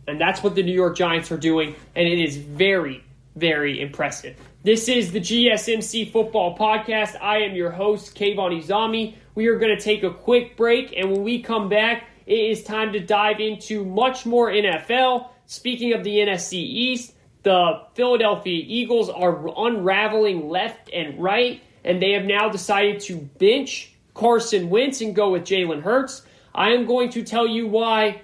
And that's what the New York Giants are doing, and it is very, very impressive. This is the GSMC Football Podcast. I am your host, Kayvon Izami. We are going to take a quick break, and when we come back, it is time to dive into much more NFL. Speaking of the NFC East, the Philadelphia Eagles are unraveling left and right, and they have now decided to bench Carson Wentz and go with Jalen Hurts. I am going to tell you why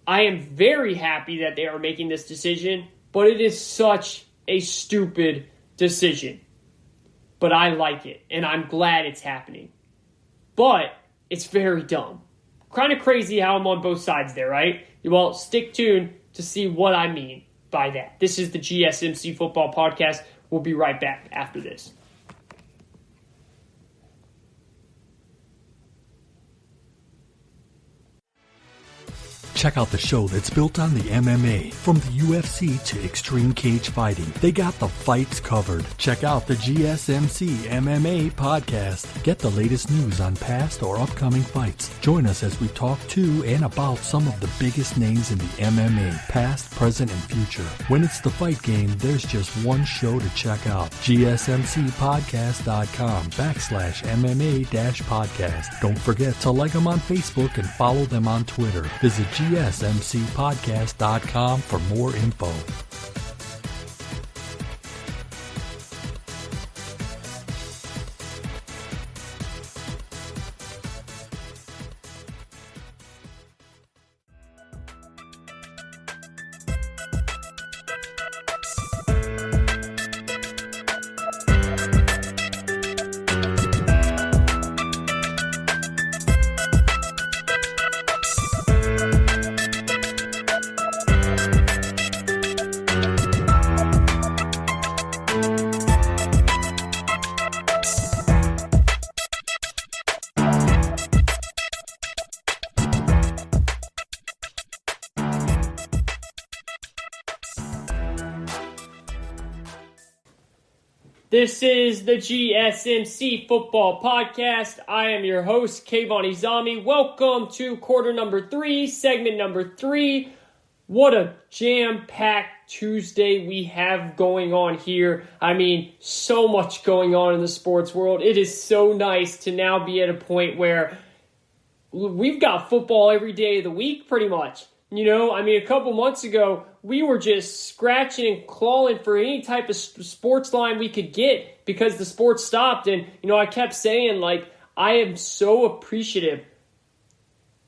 I am very happy that they are making this decision, but it is such a stupid decision. But I like it, and I'm glad it's happening. But it's very dumb. Kind of crazy how I'm on both sides there, right? Well, stick tuned to see what I mean by that. This is the GSMC Football Podcast. We'll be right back after this. Check out the show that's built on the MMA. From the UFC to extreme cage fighting, they got the fights covered. Check out the GSMC MMA podcast. Get the latest news on past or upcoming fights. Join us as we talk to and about some of the biggest names in the MMA, past, present, and future. When it's the fight game, there's just one show to check out. GSMCpodcast.com/MMA-podcast. Don't forget to like them on Facebook and follow them on Twitter. Visit GSMCpodcast.com for more info. This is the GSMC Football Podcast. I am your host, Kayvon. Welcome to quarter number 3, segment number 3. What a jam-packed Tuesday we have going on here. I mean, so much going on in the sports world. It is so nice to now be at a point where we've got football every day of the week, pretty much. You know, I mean, a couple months ago, we were just scratching and clawing for any type of sports line we could get because the sports stopped. And, you know, I kept saying, like, I am so appreciative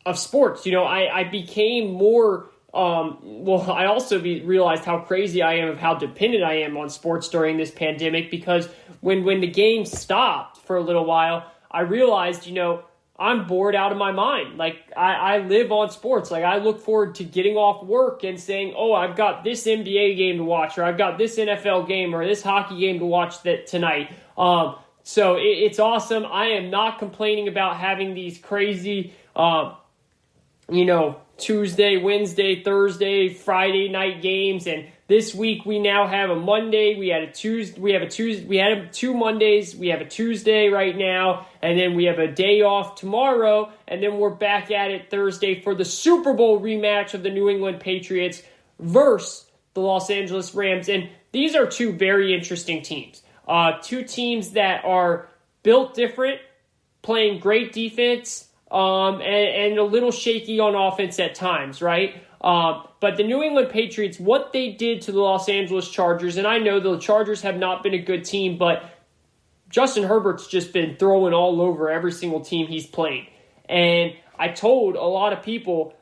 of sports. You know, I became more, I also realized how crazy I am of how dependent I am on sports during this pandemic, because when the game stopped for a little while, I realized, you know, I'm bored out of my mind. Like, I live on sports. Like, I look forward to getting off work and saying, oh, I've got this NBA game to watch, or I've got this NFL game or this hockey game to watch tonight. So it's awesome. I am not complaining about having these crazy, Tuesday, Wednesday, Thursday, Friday night games. And this week we now have a Monday. We had two Mondays. We have a Tuesday right now, and then we have a day off tomorrow, and then we're back at it Thursday for the Super Bowl rematch of the New England Patriots versus the Los Angeles Rams. And these are two very interesting teams. Two teams that are built different, playing great defense, and a little shaky on offense at times, right? But the New England Patriots, what they did to the Los Angeles Chargers, and I know the Chargers have not been a good team, but Justin Herbert's just been throwing all over every single team he's played. And I told a lot of people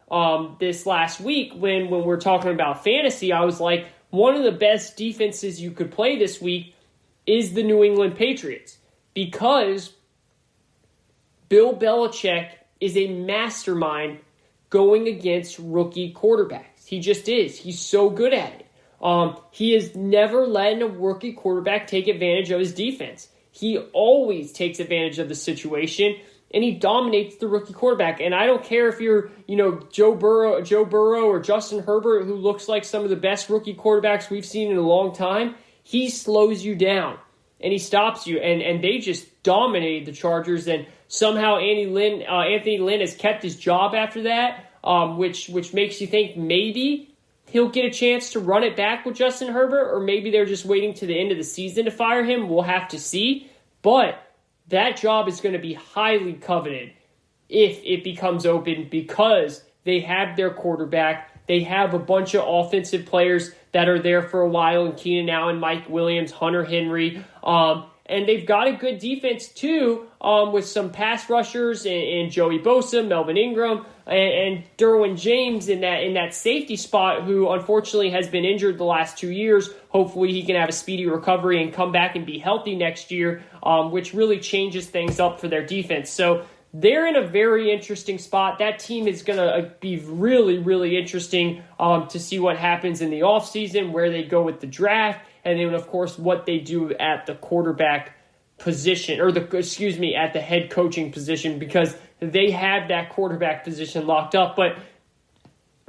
this last week when we're talking about fantasy, I was like, one of the best defenses you could play this week is the New England Patriots, because Bill Belichick is a mastermind going against rookie quarterbacks. He just is. He's so good at it. He has never let a rookie quarterback take advantage of his defense. He always takes advantage of the situation, and he dominates the rookie quarterback. And I don't care if you're, Joe Burrow or Justin Herbert, who looks like some of the best rookie quarterbacks we've seen in a long time. He slows you down, and he stops you, and they just dominated the Chargers. And somehow Anthony Lynn has kept his job after that, which makes you think maybe he'll get a chance to run it back with Justin Herbert, or maybe they're just waiting to the end of the season to fire him. We'll have to see. But that job is going to be highly coveted if it becomes open, because they have their quarterback. They have a bunch of offensive players that are there for a while, and Keenan Allen, Mike Williams, Hunter Henry, and they've got a good defense, too, with some pass rushers and Joey Bosa, Melvin Ingram, and Derwin James in that safety spot, who unfortunately has been injured the last 2 years. Hopefully he can have a speedy recovery and come back and be healthy next year, which really changes things up for their defense. So they're in a very interesting spot. That team is going to be really, really interesting to see what happens in the offseason, where they go with the draft, and then, of course, what they do at the quarterback position, at the head coaching position, because they have that quarterback position locked up. But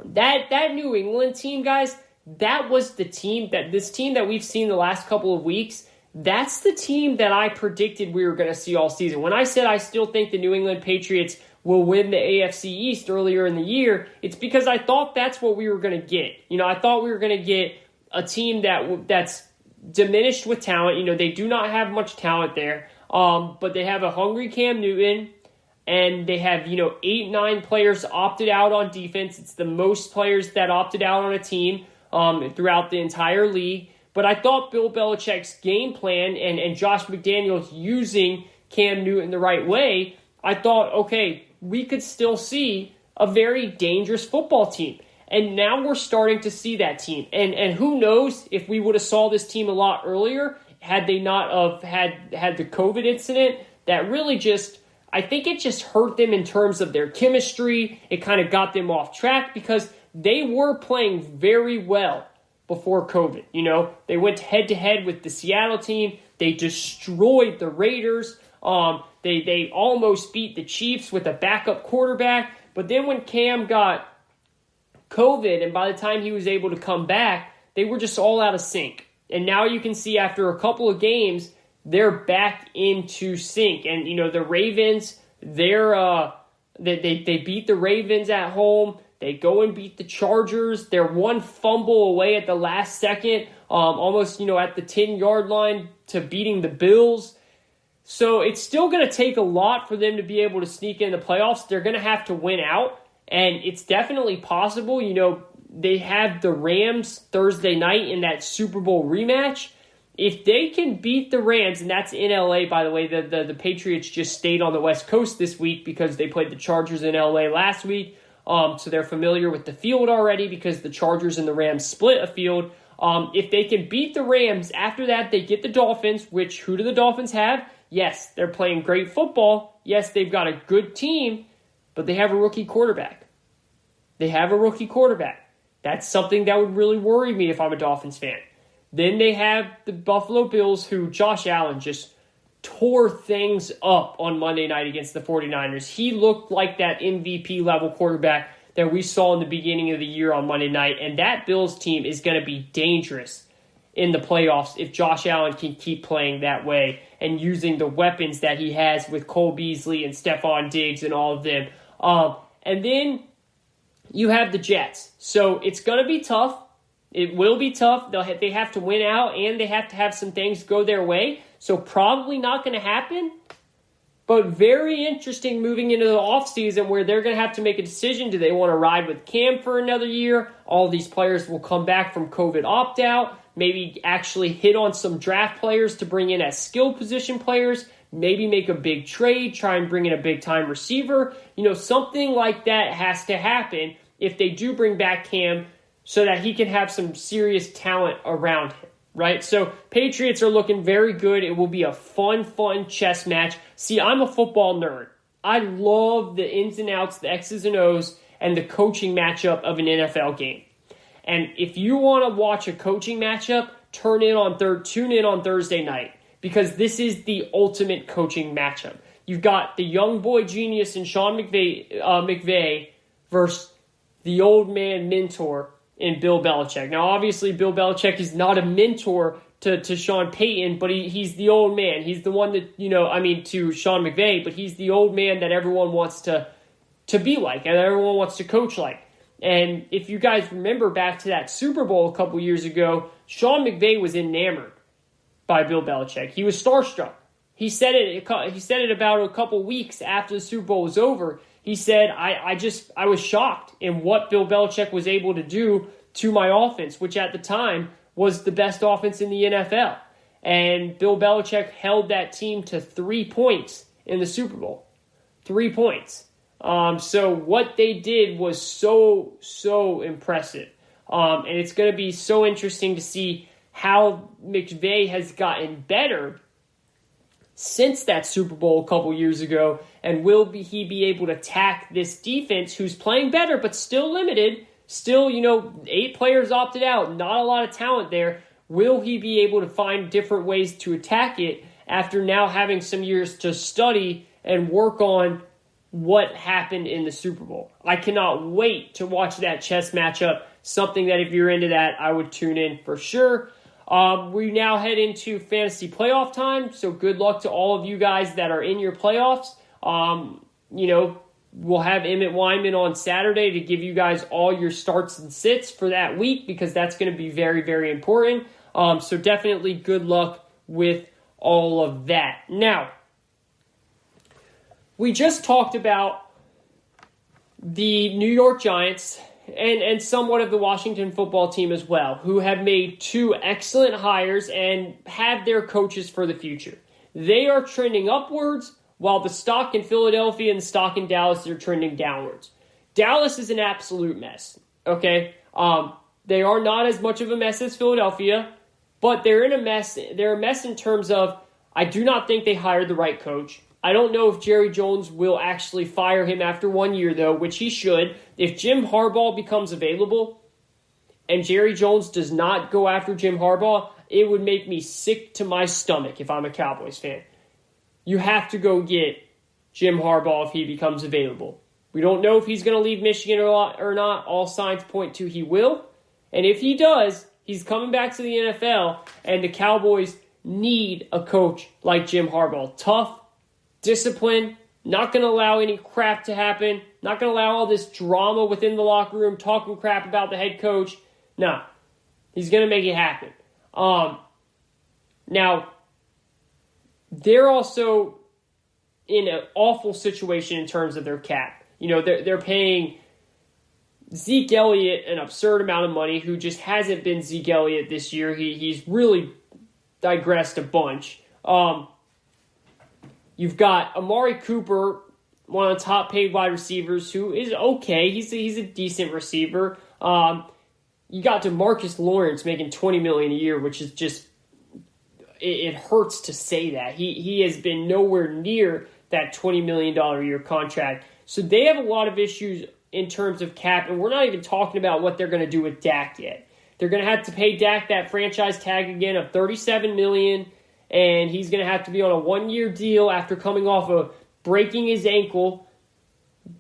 that New England team, guys, that was this team that we've seen the last couple of weeks. That's the team that I predicted we were going to see all season. When I said I still think the New England Patriots will win the AFC East earlier in the year, it's because I thought that's what we were going to get. I thought we were going to get a team that's diminished with talent. They do not have much talent there, but they have a hungry Cam Newton, and they have 8-9 players opted out on defense. It's the most players that opted out on a team throughout the entire league. But I thought Bill Belichick's game plan and Josh McDaniels using Cam Newton the right way, I thought, okay, we could still see a very dangerous football team. And now we're starting to see that team. And who knows if we would have saw this team a lot earlier had they not have had the COVID incident that really I think it just hurt them in terms of their chemistry. It kind of got them off track, because they were playing very well before COVID. They went head-to-head with the Seattle team. They destroyed the Raiders. They almost beat the Chiefs with a backup quarterback. But then when Cam got COVID, and by the time he was able to come back, they were just all out of sync. And now you can see after a couple of games they're back into sync. And, the Ravens, they beat the Ravens at home. They go and beat the Chargers. They're one fumble away at the last second, almost, at the 10-yard line to beating the Bills. So it's still going to take a lot for them to be able to sneak in the playoffs. They're going to have to win out, and it's definitely possible. They have the Rams Thursday night in that Super Bowl rematch. If they can beat the Rams, and that's in LA, by the way, the Patriots just stayed on the West Coast this week because they played the Chargers in LA last week. So they're familiar with the field already because the Chargers and the Rams split a field. If they can beat the Rams, after that they get the Dolphins, which who do the Dolphins have? Yes, they're playing great football. Yes, they've got a good team, but they have a rookie quarterback. That's something that would really worry me if I'm a Dolphins fan. Then they have the Buffalo Bills, who Josh Allen just tore things up on Monday night against the 49ers. He looked like that MVP level quarterback that we saw in the beginning of the year on Monday night, and that Bills team is going to be dangerous in the playoffs if Josh Allen can keep playing that way and using the weapons that he has with Cole Beasley and Stephon Diggs and all of them. And then you have the Jets. So it's going to be tough. It will be tough. They have to win out, and they have to have some things go their way. So probably not going to happen. But very interesting moving into the offseason where they're going to have to make a decision. Do they want to ride with Cam for another year? All these players will come back from COVID opt-out. Maybe actually hit on some draft players to bring in as skill position players. Maybe make a big trade, try and bring in a big-time receiver. Something like that has to happen if they do bring back Cam so that he can have some serious talent around him, right? So Patriots are looking very good. It will be a fun chess match. See, I'm a football nerd. I love the ins and outs, the X's and O's, and the coaching matchup of an NFL game. And if you want to watch a coaching matchup, tune in on Thursday night, because this is the ultimate coaching matchup. You've got the young boy genius in Sean McVay versus the old man mentor in Bill Belichick. Now, obviously, Bill Belichick is not a mentor to Sean Payton, but he's the old man. He's the one that, to Sean McVay, but he's the old man that everyone wants to be like and everyone wants to coach like. And if you guys remember back to that Super Bowl a couple years ago, Sean McVay was enamored by Bill Belichick. He was starstruck. He said it about a couple weeks after the Super Bowl was over. He said, I was shocked in what Bill Belichick was able to do to my offense, which at the time was the best offense in the NFL. And Bill Belichick held that team to 3 points in the Super Bowl. 3 points. So what they did was so impressive. And it's going to be so interesting to see how McVay has gotten better since that Super Bowl a couple years ago, and will he be able to attack this defense who's playing better but still limited? Still, 8 players opted out, not a lot of talent there. Will he be able to find different ways to attack it after now having some years to study and work on what happened in the Super Bowl? I cannot wait to watch that chess matchup. Something that if you're into that, I would tune in for sure. We now head into fantasy playoff time, so good luck to all of you guys that are in your playoffs. We'll have Emmett Wyman on Saturday to give you guys all your starts and sits for that week, because that's going to be very, very important. So definitely good luck with all of that. Now, we just talked about the New York Giants and somewhat of the Washington football team as well, who have made 2 excellent hires and have their coaches for the future. They are trending upwards, while the stock in Philadelphia and the stock in Dallas are trending downwards. Dallas is an absolute mess, okay? They are not as much of a mess as Philadelphia, but they're in a mess. They're a mess in terms of, I do not think they hired the right coach. I don't know if Jerry Jones will actually fire him after 1 year, though, which he should. If Jim Harbaugh becomes available and Jerry Jones does not go after Jim Harbaugh, it would make me sick to my stomach if I'm a Cowboys fan. You have to go get Jim Harbaugh if he becomes available. We don't know if he's going to leave Michigan or not. All signs point to he will. And if he does, he's coming back to the NFL, and the Cowboys need a coach like Jim Harbaugh. Tough, disciplined, not going to allow any crap to happen, not going to allow all this drama within the locker room, talking crap about the head coach. No, he's going to make it happen. Now, they're also in an awful situation in terms of their cap. They're paying Zeke Elliott an absurd amount of money, who just hasn't been Zeke Elliott this year. He's really digressed a bunch. You've got Amari Cooper, one of the top paid wide receivers, who is okay. He's a decent receiver. You got DeMarcus Lawrence making $20 million a year, which is just, it hurts to say that. He has been nowhere near that $20 million a year contract. So they have a lot of issues in terms of cap, and we're not even talking about what they're going to do with Dak yet. They're going to have to pay Dak that franchise tag again of $37 million, and he's going to have to be on a one-year deal after coming off of breaking his ankle,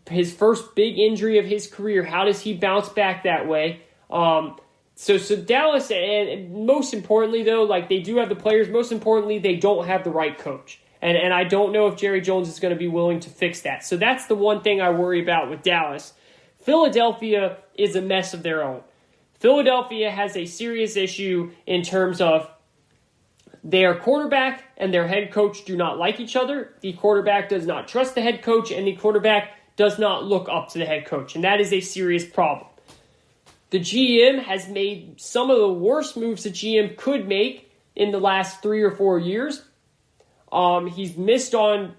his first big injury of his career. How does he bounce back that way? So Dallas, and most importantly, though, they do have the players. Most importantly, they don't have the right coach. And I don't know if Jerry Jones is going to be willing to fix that. So that's the one thing I worry about with Dallas. Philadelphia is a mess of their own. Philadelphia has a serious issue in terms of their quarterback and their head coach do not like each other. The quarterback does not trust the head coach, and the quarterback does not look up to the head coach. And that is a serious problem. The GM has made some of the worst moves the GM could make in the last 3 or 4 years. He's missed on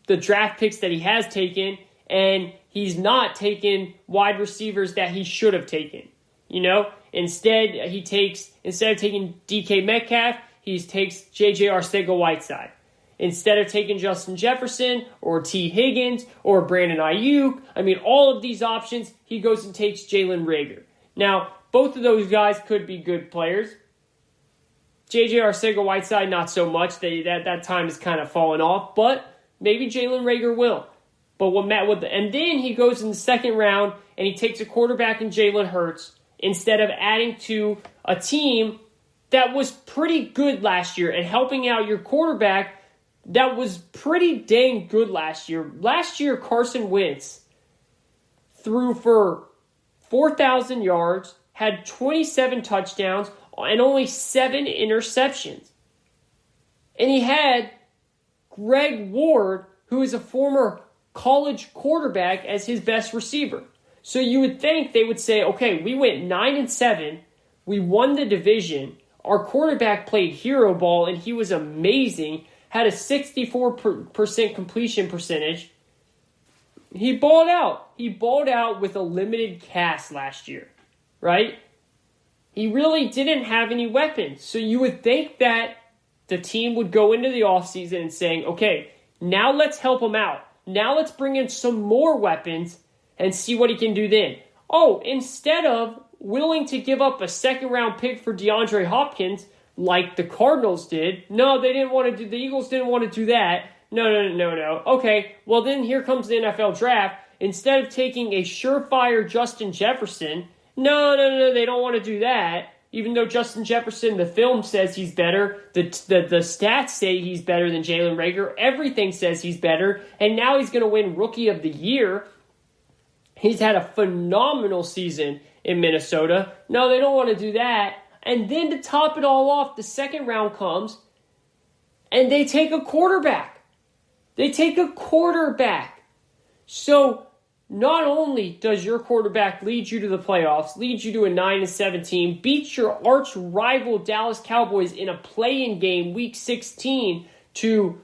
the draft picks that he has taken, and he's not taken wide receivers that he should have taken. Instead of taking DK Metcalf, he takes JJ Arcega-Whiteside. Instead of taking Justin Jefferson or T. Higgins or Brandon Ayuk, all of these options, he goes and takes Jalen Reagor. Now, both of those guys could be good players. JJ Arcega-Whiteside, not so much. That time has kind of fallen off, but maybe Jalen Reagor will. And then he goes in the second round and he takes a quarterback in Jalen Hurts instead of adding to a team that was pretty good last year and helping out your quarterback that was pretty dang good last year. Last year, Carson Wentz threw for 4,000 yards, had 27 touchdowns, and only 7 interceptions. And he had Greg Ward, who is a former college quarterback, as his best receiver. So you would think they would say, okay, we went 9-7, we won the division, our quarterback played hero ball, and he was amazing, had a 64% completion percentage. He balled out. He balled out with a limited cast last year, right? He really didn't have any weapons. So you would think that the team would go into the offseason and saying, okay, now let's help him out. Now let's bring in some more weapons and see what he can do then. Oh, instead of willing to give up a second-round pick for DeAndre Hopkins like the Cardinals did, no, they didn't want to do. The Eagles didn't want to do that. No. Okay, well then here comes the NFL draft. Instead of taking a surefire Justin Jefferson, no, they don't want to do that. Even though Justin Jefferson, the film says he's better, the stats say he's better than Jalen Reagor, everything says he's better, and now he's going to win Rookie of the Year. He's had a phenomenal season in Minnesota. No, they don't want to do that. And then to top it all off, the second round comes, and they take a quarterback. So not only does your quarterback lead you to the playoffs, lead you to a 9-7 team, beat your arch rival Dallas Cowboys in a play-in game week 16 to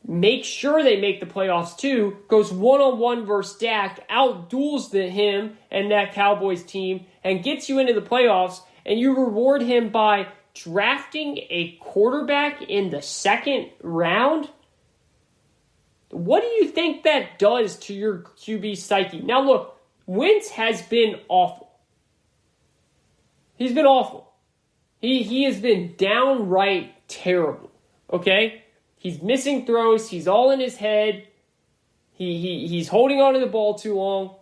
make sure they make the playoffs too, goes one-on-one versus Dak, outduels him and that Cowboys team, and gets you into the playoffs, and you reward him by drafting a quarterback in the second round? What do you think that does to your QB psyche? Now look, Wentz has been awful. He's been awful. He has been downright terrible, okay? He's missing throws. He's all in his head. He's holding onto the ball too long.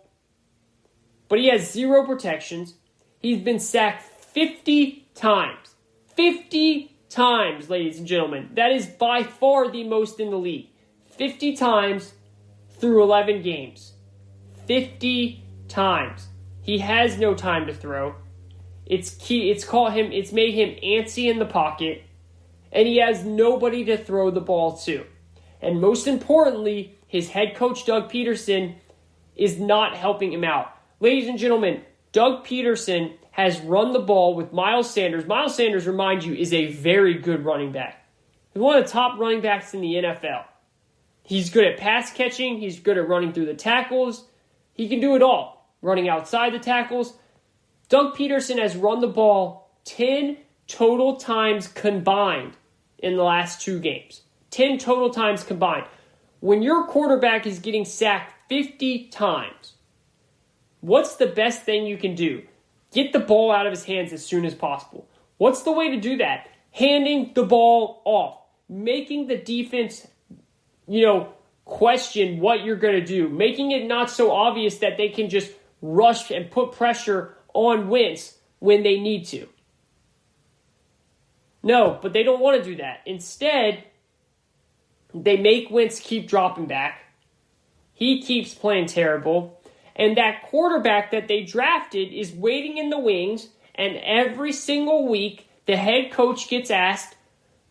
But he has 0 protections. He's been sacked 50 times. 50 times, ladies and gentlemen. That is by far the most in the league. 50 times through 11 games. 50 times. He has no time to throw. It's made him antsy in the pocket, and he has nobody to throw the ball to. And most importantly, his head coach, Doug Peterson, is not helping him out. Ladies and gentlemen, Doug Peterson has run the ball with Miles Sanders. Miles Sanders, remind you, is a very good running back. He's one of the top running backs in the NFL. He's good at pass catching. He's good at running through the tackles. He can do it all. Running outside the tackles. Doug Peterson has run the ball 10 total times combined in the last 2 games. 10 total times combined. When your quarterback is getting sacked 50 times, what's the best thing you can do? Get the ball out of his hands as soon as possible. What's the way to do that? Handing the ball off. Making the defense, question what you're going to do. Making it not so obvious that they can just rush and put pressure on Wentz when they need to. No, but they don't want to do that. Instead, they make Wentz keep dropping back. He keeps playing terrible. And that quarterback that they drafted is waiting in the wings. And every single week, the head coach gets asked,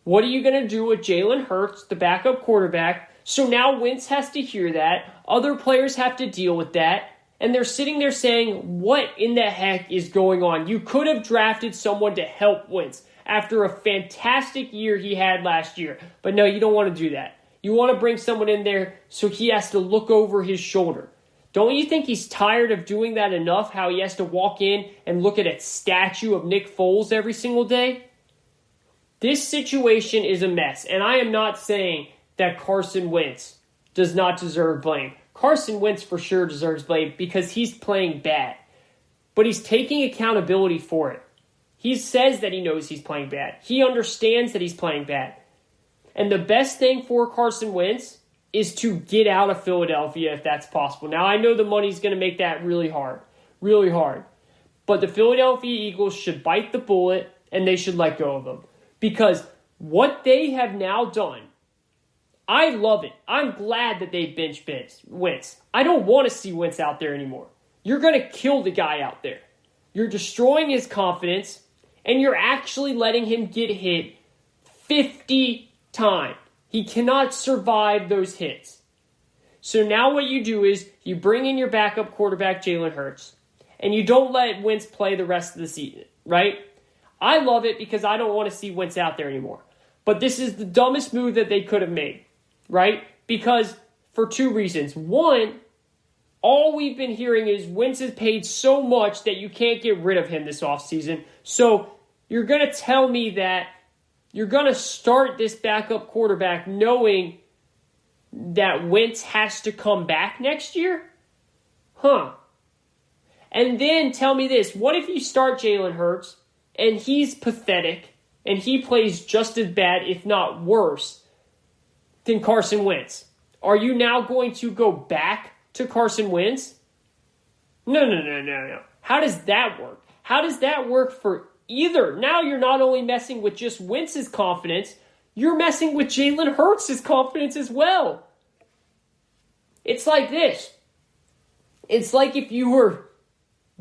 what are you going to do with Jalen Hurts, the backup quarterback? So now Wentz has to hear that. Other players have to deal with that. And they're sitting there saying, what in the heck is going on? You could have drafted someone to help Wentz after a fantastic year he had last year. But no, you don't want to do that. You want to bring someone in there so he has to look over his shoulder. Don't you think he's tired of doing that enough, how he has to walk in and look at a statue of Nick Foles every single day? This situation is a mess, and I am not saying that Carson Wentz does not deserve blame. Carson Wentz for sure deserves blame because he's playing bad, but he's taking accountability for it. He says that he knows he's playing bad. He understands that he's playing bad. And the best thing for Carson Wentz is to get out of Philadelphia if that's possible. Now, I know the money's going to make that really hard. But the Philadelphia Eagles should bite the bullet and they should let go of him. Because what they have now done, I love it. I'm glad that they bench Wentz. I don't want to see Wentz out there anymore. You're going to kill the guy out there. You're destroying his confidence, and you're actually letting him get hit 50 times. He cannot survive those hits. So now what you do is you bring in your backup quarterback, Jalen Hurts, and you don't let Wentz play the rest of the season, right? I love it because I don't want to see Wentz out there anymore. But this is the dumbest move that they could have made, right? Because for 2 reasons. One, all we've been hearing is Wentz is paid so much that you can't get rid of him this offseason. So you're going to tell me that you're going to start this backup quarterback knowing that Wentz has to come back next year? And then tell me this. What if you start Jalen Hurts and he's pathetic and he plays just as bad, if not worse, than Carson Wentz? Are you now going to go back to Carson Wentz? No. How does that work? How does that work for either? Now you're not only messing with just Wentz's confidence, you're messing with Jalen Hurts' confidence as well. It's like this. It's like if you were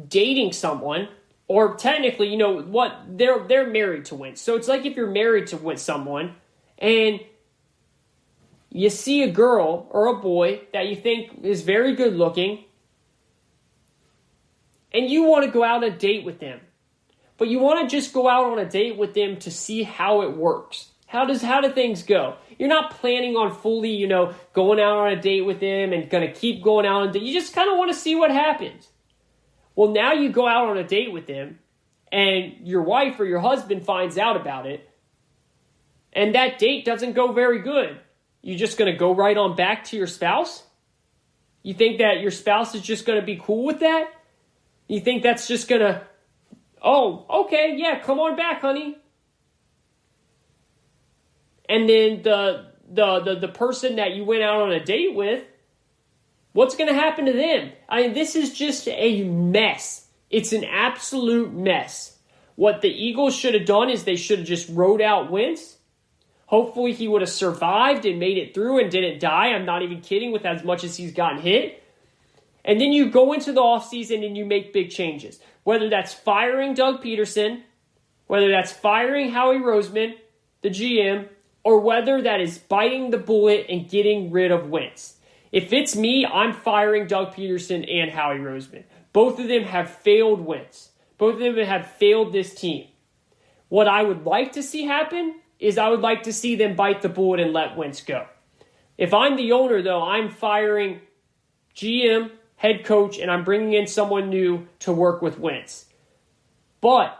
dating someone, or technically, they're married to Wentz. So it's like if you're married to someone, and you see a girl or a boy that you think is very good looking, and you want to go out on a date with them. But you want to just go out on a date with them to see how it works. How do things go? You're not planning on fully, going out on a date with them and going to keep going out on a date. You just kind of want to see what happens. Well, now you go out on a date with them, and your wife or your husband finds out about it, and that date doesn't go very good. You just going to go right on back to your spouse? You think that your spouse is just going to be cool with that? You think that's just going to, oh, okay, yeah, come on back, honey. And then the person that you went out on a date with, what's going to happen to them? I mean, this is just a mess. It's an absolute mess. What the Eagles should have done is they should have just rode out Wentz. Hopefully he would have survived and made it through and didn't die. I'm not even kidding, with as much as he's gotten hit. And then you go into the offseason and you make big changes. Whether that's firing Doug Peterson, whether that's firing Howie Roseman, the GM, or whether that is biting the bullet and getting rid of Wentz. If it's me, I'm firing Doug Peterson and Howie Roseman. Both of them have failed Wentz. Both of them have failed this team. What I would like to see happen is I would like to see them bite the bullet and let Wentz go. If I'm the owner, though, I'm firing GM, head coach, and I'm bringing in someone new to work with Wentz. But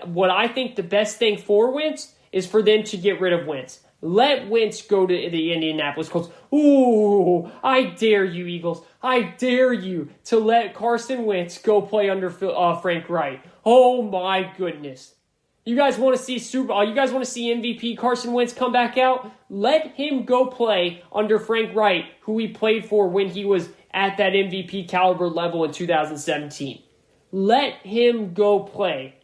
what I think the best thing for Wentz is for them to get rid of Wentz. Let Wentz go to the Indianapolis Colts. Ooh, I dare you, Eagles. I dare you to let Carson Wentz go play under Frank Reich. Oh my goodness. You guys want to see MVP Carson Wentz come back out? Let him go play under Frank Reich, who he played for when he was at that MVP caliber level in 2017. Let him go play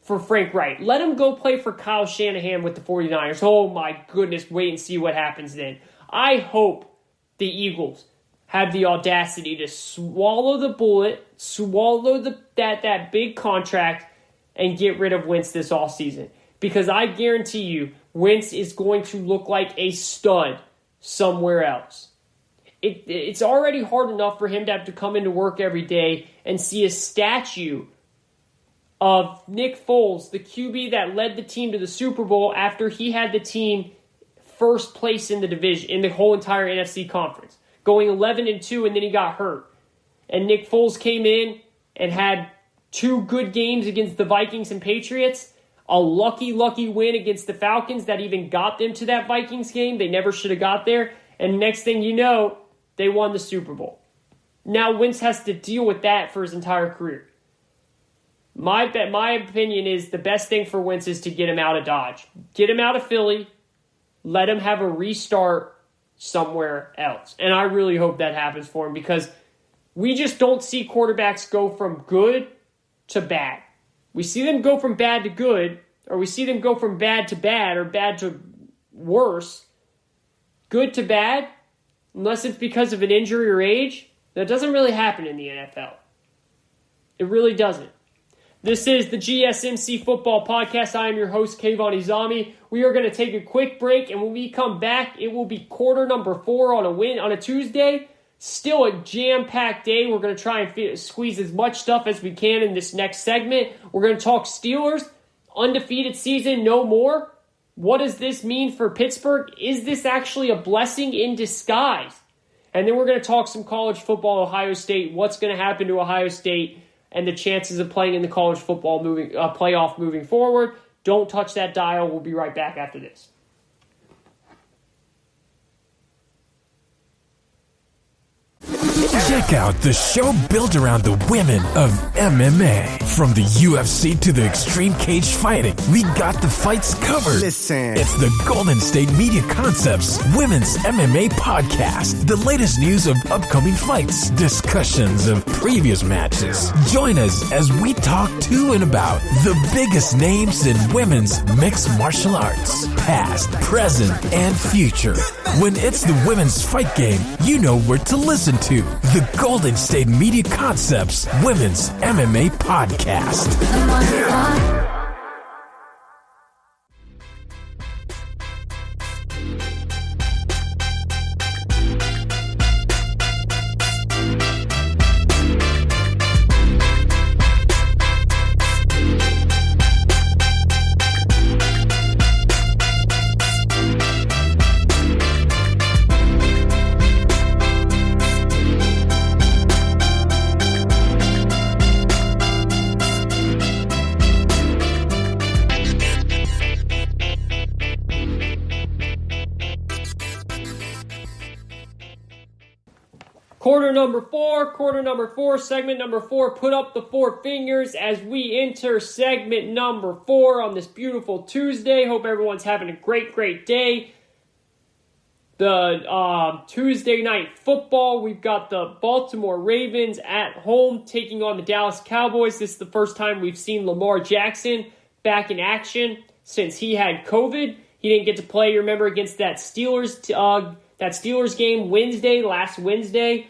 for Frank Reich. Let him go play for Kyle Shanahan with the 49ers. Oh my goodness, wait and see what happens then. I hope the Eagles have the audacity to swallow the bullet, swallow that big contract, and get rid of Wentz this offseason. Because I guarantee you, Wentz is going to look like a stud somewhere else. It's already hard enough for him to have to come into work every day and see a statue of Nick Foles, the QB that led the team to the Super Bowl after he had the team first place in the division, in the whole entire NFC conference, going 11-2, and then he got hurt. And Nick Foles came in and had 2 good games against the Vikings and Patriots, a lucky win against the Falcons that even got them to that Vikings game. They never should have got there. And next thing you know, they won the Super Bowl. Now Wentz has to deal with that for his entire career. My opinion is the best thing for Wentz is to get him out of Dodge. Get him out of Philly. Let him have a restart somewhere else. And I really hope that happens for him, because we just don't see quarterbacks go from good to bad. We see them go from bad to good, or we see them go from bad to bad, or bad to worse. Good to bad, unless it's because of an injury or age, that doesn't really happen in the NFL. It really doesn't. This is the GSMC Football Podcast. I am your host, Kayvon Izami. We are going to take a quick break, and when we come back, it will be quarter number 4 on a Tuesday. Still a jam-packed day. We're going to try and squeeze as much stuff as we can in this next segment. We're going to talk Steelers, undefeated season, no more. What does this mean for Pittsburgh? Is this actually a blessing in disguise? And then we're going to talk some college football, Ohio State, what's going to happen to Ohio State, and the chances of playing in the college football playoff moving forward. Don't touch that dial. We'll be right back after this. Check out the show built around the women of MMA. From the UFC to the extreme cage fighting, we got the fights covered. Listen. It's the Golden State Media Concepts Women's MMA Podcast. The latest news of upcoming fights, discussions of previous matches. Join us as we talk to and about the biggest names in women's mixed martial arts, past, present, and future. When it's the women's fight game, you know where to listen to. The Golden State Media Concepts Women's MMA Podcast. Quarter number four, segment number 4. Put up the 4 fingers as we enter segment number 4 on this beautiful Tuesday. Hope everyone's having a great day. the Tuesday Night Football. We've got the Baltimore Ravens at home taking on the Dallas Cowboys. This is the first time we've seen Lamar Jackson back in action since he had COVID. He didn't get to play, remember, against that Steelers game last Wednesday.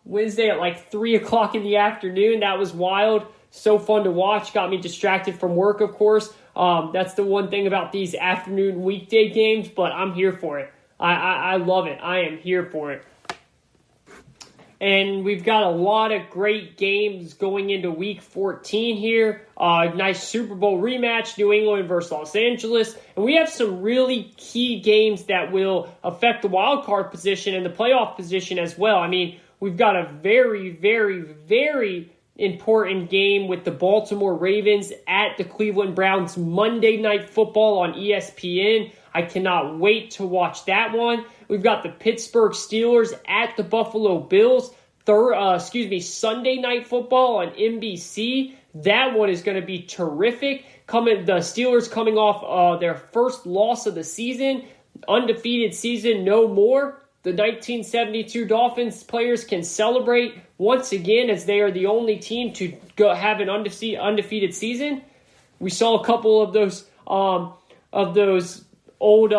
Wednesday at like 3 o'clock in the afternoon. That was wild. So fun to watch. Got me distracted from work, of course. That's the one thing about these afternoon weekday games, but I'm here for it. I love it. I am here for it. And we've got a lot of great games going into Week 14 here. Nice Super Bowl rematch, New England versus Los Angeles. And we have some really key games that will affect the wild card position and the playoff position as well. I mean, we've got a very, very, very important game with the Baltimore Ravens at the Cleveland Browns Monday Night Football on ESPN. I cannot wait to watch that one. We've got the Pittsburgh Steelers at the Buffalo Bills. Sunday Night Football on NBC. That one is going to be terrific. The Steelers coming off their first loss of the season. Undefeated season, no more. The 1972 Dolphins players can celebrate once again as they are the only team to have an undefeated season. We saw a couple of those old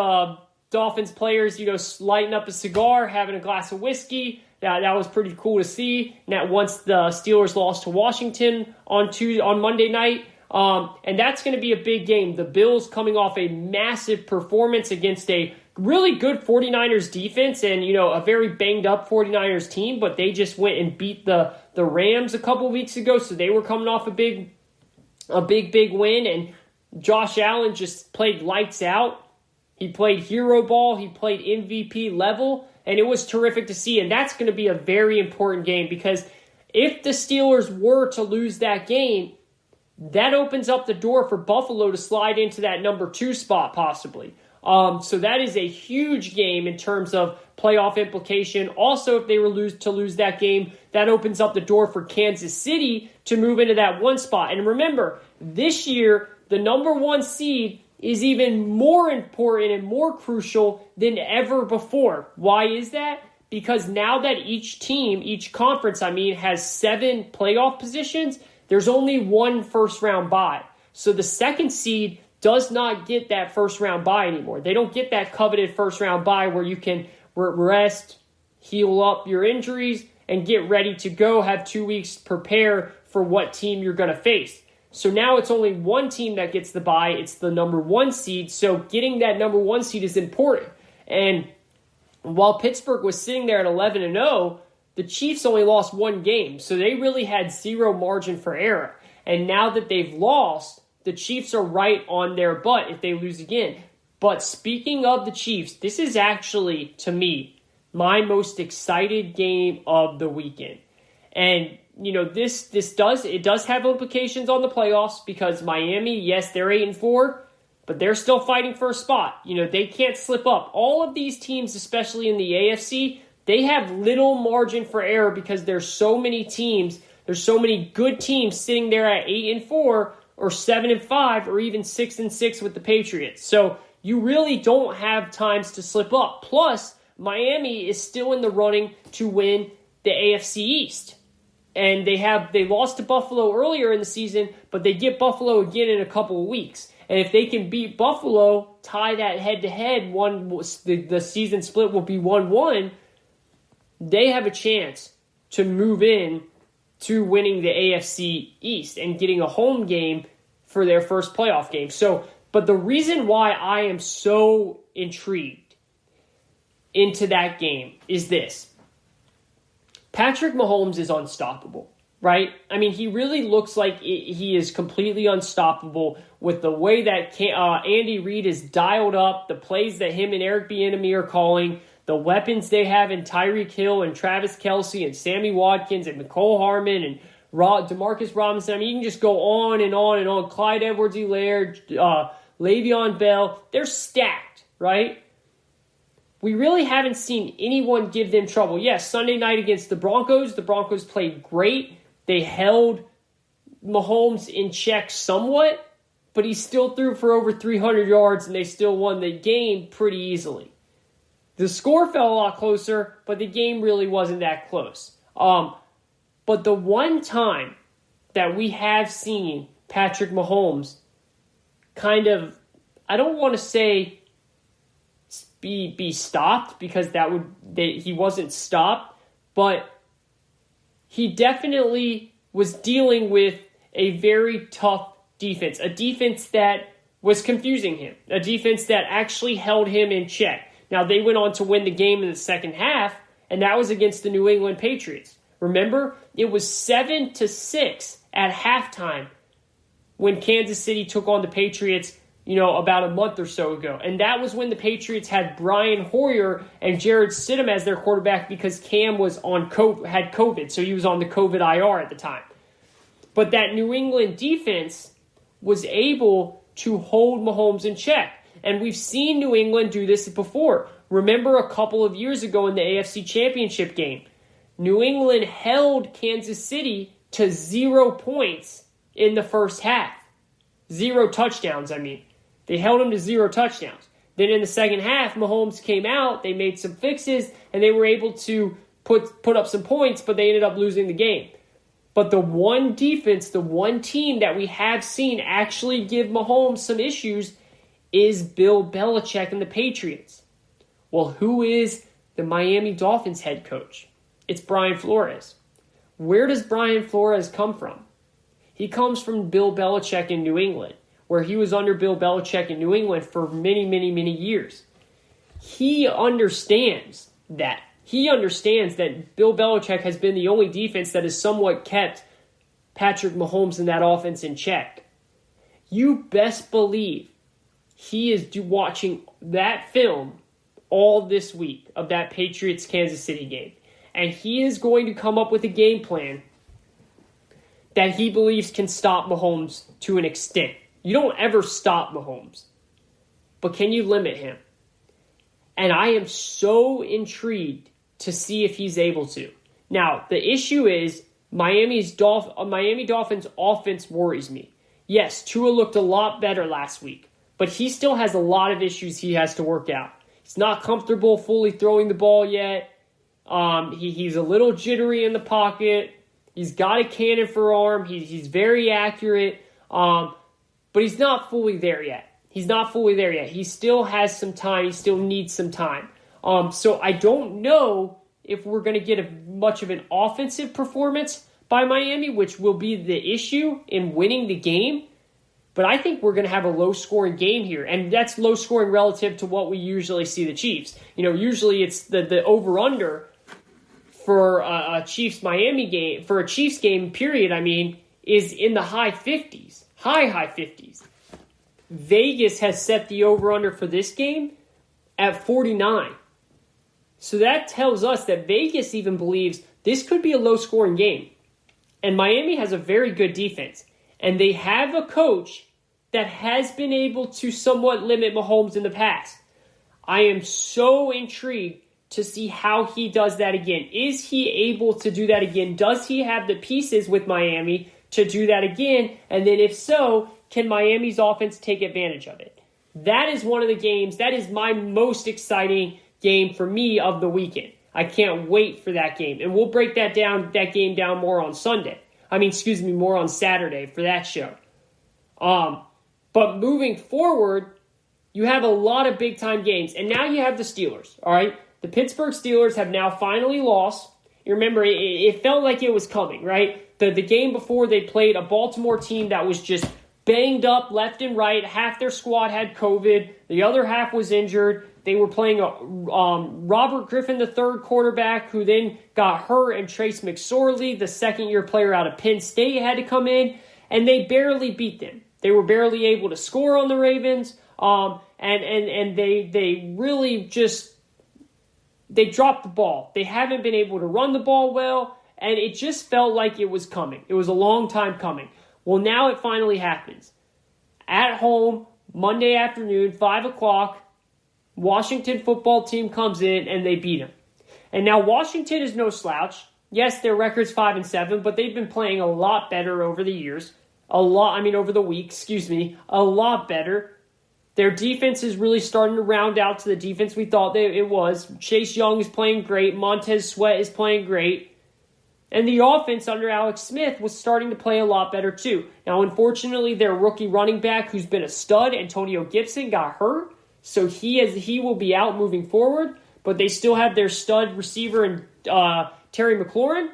Dolphins players, lighting up a cigar, having a glass of whiskey. That was pretty cool to see. Now, once the Steelers lost to Washington on Monday night, and that's going to be a big game. The Bills coming off a massive performance against a really good 49ers defense and, a very banged-up 49ers team, but they just went and beat the Rams a couple weeks ago, so they were coming off a big win, and Josh Allen just played lights out. He played hero ball. He played MVP level, and it was terrific to see, and that's going to be a very important game because if the Steelers were to lose that game, that opens up the door for Buffalo to slide into that number 2 spot possibly. So that is a huge game in terms of playoff implication. Also, if they were to lose that game, that opens up the door for Kansas City to move into that 1 spot. And remember, this year, the number 1 seed is even more important and more crucial than ever before. Why is that? Because now that each conference, has 7 playoff positions, there's only 1 first-round bye. So the 2nd seed does not get that first-round bye anymore. They don't get that coveted first-round bye where you can rest, heal up your injuries, and get ready to go, have 2 weeks prepare for what team you're going to face. So now it's only 1 team that gets the bye. It's the number 1 seed. So getting that number 1 seed is important. And while Pittsburgh was sitting there at 11-0, the Chiefs only lost 1 game. So they really had 0 margin for error. And now that they've lost, the Chiefs are right on their butt if they lose again. But speaking of the Chiefs, this is actually, to me, my most excited game of the weekend. And this does have implications on the playoffs because Miami, yes, they're 8-4, but they're still fighting for a spot. They can't slip up. All of these teams, especially in the AFC, they have little margin for error because there's so many teams, there's so many good teams sitting there at 8-4 or 7-5 or even 6-6 with the Patriots. So you really don't have times to slip up. Plus, Miami is still in the running to win the AFC East. And they lost to Buffalo earlier in the season, but they get Buffalo again in a couple of weeks. And if they can beat Buffalo, tie that head-to-head, the season split will be 1-1, they have a chance to move in to winning the AFC East and getting a home game for their first playoff game. But the reason why I am so intrigued into that game is this. Patrick Mahomes is unstoppable, right? He really looks like he is completely unstoppable with the way that Andy Reid is dialed up, the plays that him and Eric Bieniemy are calling, the weapons they have in Tyreek Hill and Travis Kelce and Sammy Watkins and Mecole Hardman and Demarcus Robinson. You can just go on and on and on. Clyde Edwards-Helaire, Le'Veon Bell, they're stacked, right? We really haven't seen anyone give them trouble. Yes, Sunday night against the Broncos played great. They held Mahomes in check somewhat, but he still threw for over 300 yards, and they still won the game pretty easily. The score fell a lot closer, but the game really wasn't that close. But the one time that we have seen Patrick Mahomes kind of, I don't want to say be stopped, because he wasn't stopped, but he definitely was dealing with a very tough defense, a defense that was confusing him, a defense that actually held him in check. Now, they went on to win the game in the second half, and that was against the New England Patriots. Remember, it was 7-6 at halftime when Kansas City took on the Patriots, about a month or so ago. And that was when the Patriots had Brian Hoyer and Jared Stidham as their quarterback, because Cam was had COVID, so he was on the COVID IR at the time. But that New England defense was able to hold Mahomes in check. And we've seen New England do this before. Remember a couple of years ago in the AFC Championship game, New England held Kansas City to 0 points in the first half. 0 touchdowns, I mean. They held them to 0 touchdowns. Then in the second half, Mahomes came out, they made some fixes, and they were able to put up some points, but they ended up losing the game. But the one defense, the one team that we have seen actually give Mahomes some issues is Bill Belichick and the Patriots. Well, who is the Miami Dolphins head coach? It's Brian Flores. Where does Brian Flores come from? He comes from Bill Belichick in New England, where he was under Bill Belichick in New England for many, many, many years. He understands that. He understands that Bill Belichick has been the only defense that has somewhat kept Patrick Mahomes and that offense in check. You best believe he is watching that film all this week of that Patriots-Kansas City game. And he is going to come up with a game plan that he believes can stop Mahomes to an extent. You don't ever stop Mahomes, but can you limit him? And I am so intrigued to see if he's able to. Now, the issue is Miami Dolphins offense worries me. Yes, Tua looked a lot better last week, but he still has a lot of issues he has to work out. He's not comfortable fully throwing the ball yet. He's a little jittery in the pocket. He's got a cannon for arm. He's very accurate, but he's not fully there yet. He still has some time. He still needs some time. So I don't know if we're going to get much of an offensive performance by Miami, which will be the issue in winning the game. But I think we're going to have a low-scoring game here, and that's low-scoring relative to what we usually see the Chiefs. Usually it's the over/under for a Chiefs-Miami game, for a Chiefs game, period, is in the high 50s, high 50s. Vegas has set the over/under for this game at 49. So that tells us that Vegas even believes this could be a low-scoring game. And Miami has a very good defense. And they have a coach that has been able to somewhat limit Mahomes in the past. I am so intrigued to see how he does that again. Is he able to do that again? Does he have the pieces with Miami to do that again? And then if so, can Miami's offense take advantage of it? That is one of the games. That is my most exciting game for me of the weekend. I can't wait for that game. And we'll break that game down more on more on Saturday for that show. But moving forward, you have a lot of big-time games. And now you have the Steelers, all right? The Pittsburgh Steelers have now finally lost. You remember, it felt like it was coming, right? The game before, they played a Baltimore team that was just banged up left and right. Half their squad had COVID. The other half was injured. They were playing a Robert Griffin III quarterback, who then got hurt, and Trace McSorley, the second-year player out of Penn State, had to come in, and they barely beat them. They were barely able to score on the Ravens, and they really just they dropped the ball. They haven't been able to run the ball well, and it just felt like it was coming. It was a long time coming. Well, now it finally happens. At home, Monday afternoon, 5 o'clock, Washington football team comes in and they beat them. And now Washington is no slouch. Yes, their record's 5-7, but they've been playing a lot better over the years. Over the week, a lot better. Their defense is really starting to round out to the defense we thought it was. Chase Young is playing great. Montez Sweat is playing great. And the offense under Alex Smith was starting to play a lot better too. Now, unfortunately, their rookie running back, who's been a stud, Antonio Gibson, got hurt. So he will be out moving forward. But they still have their stud receiver in Terry McLaurin.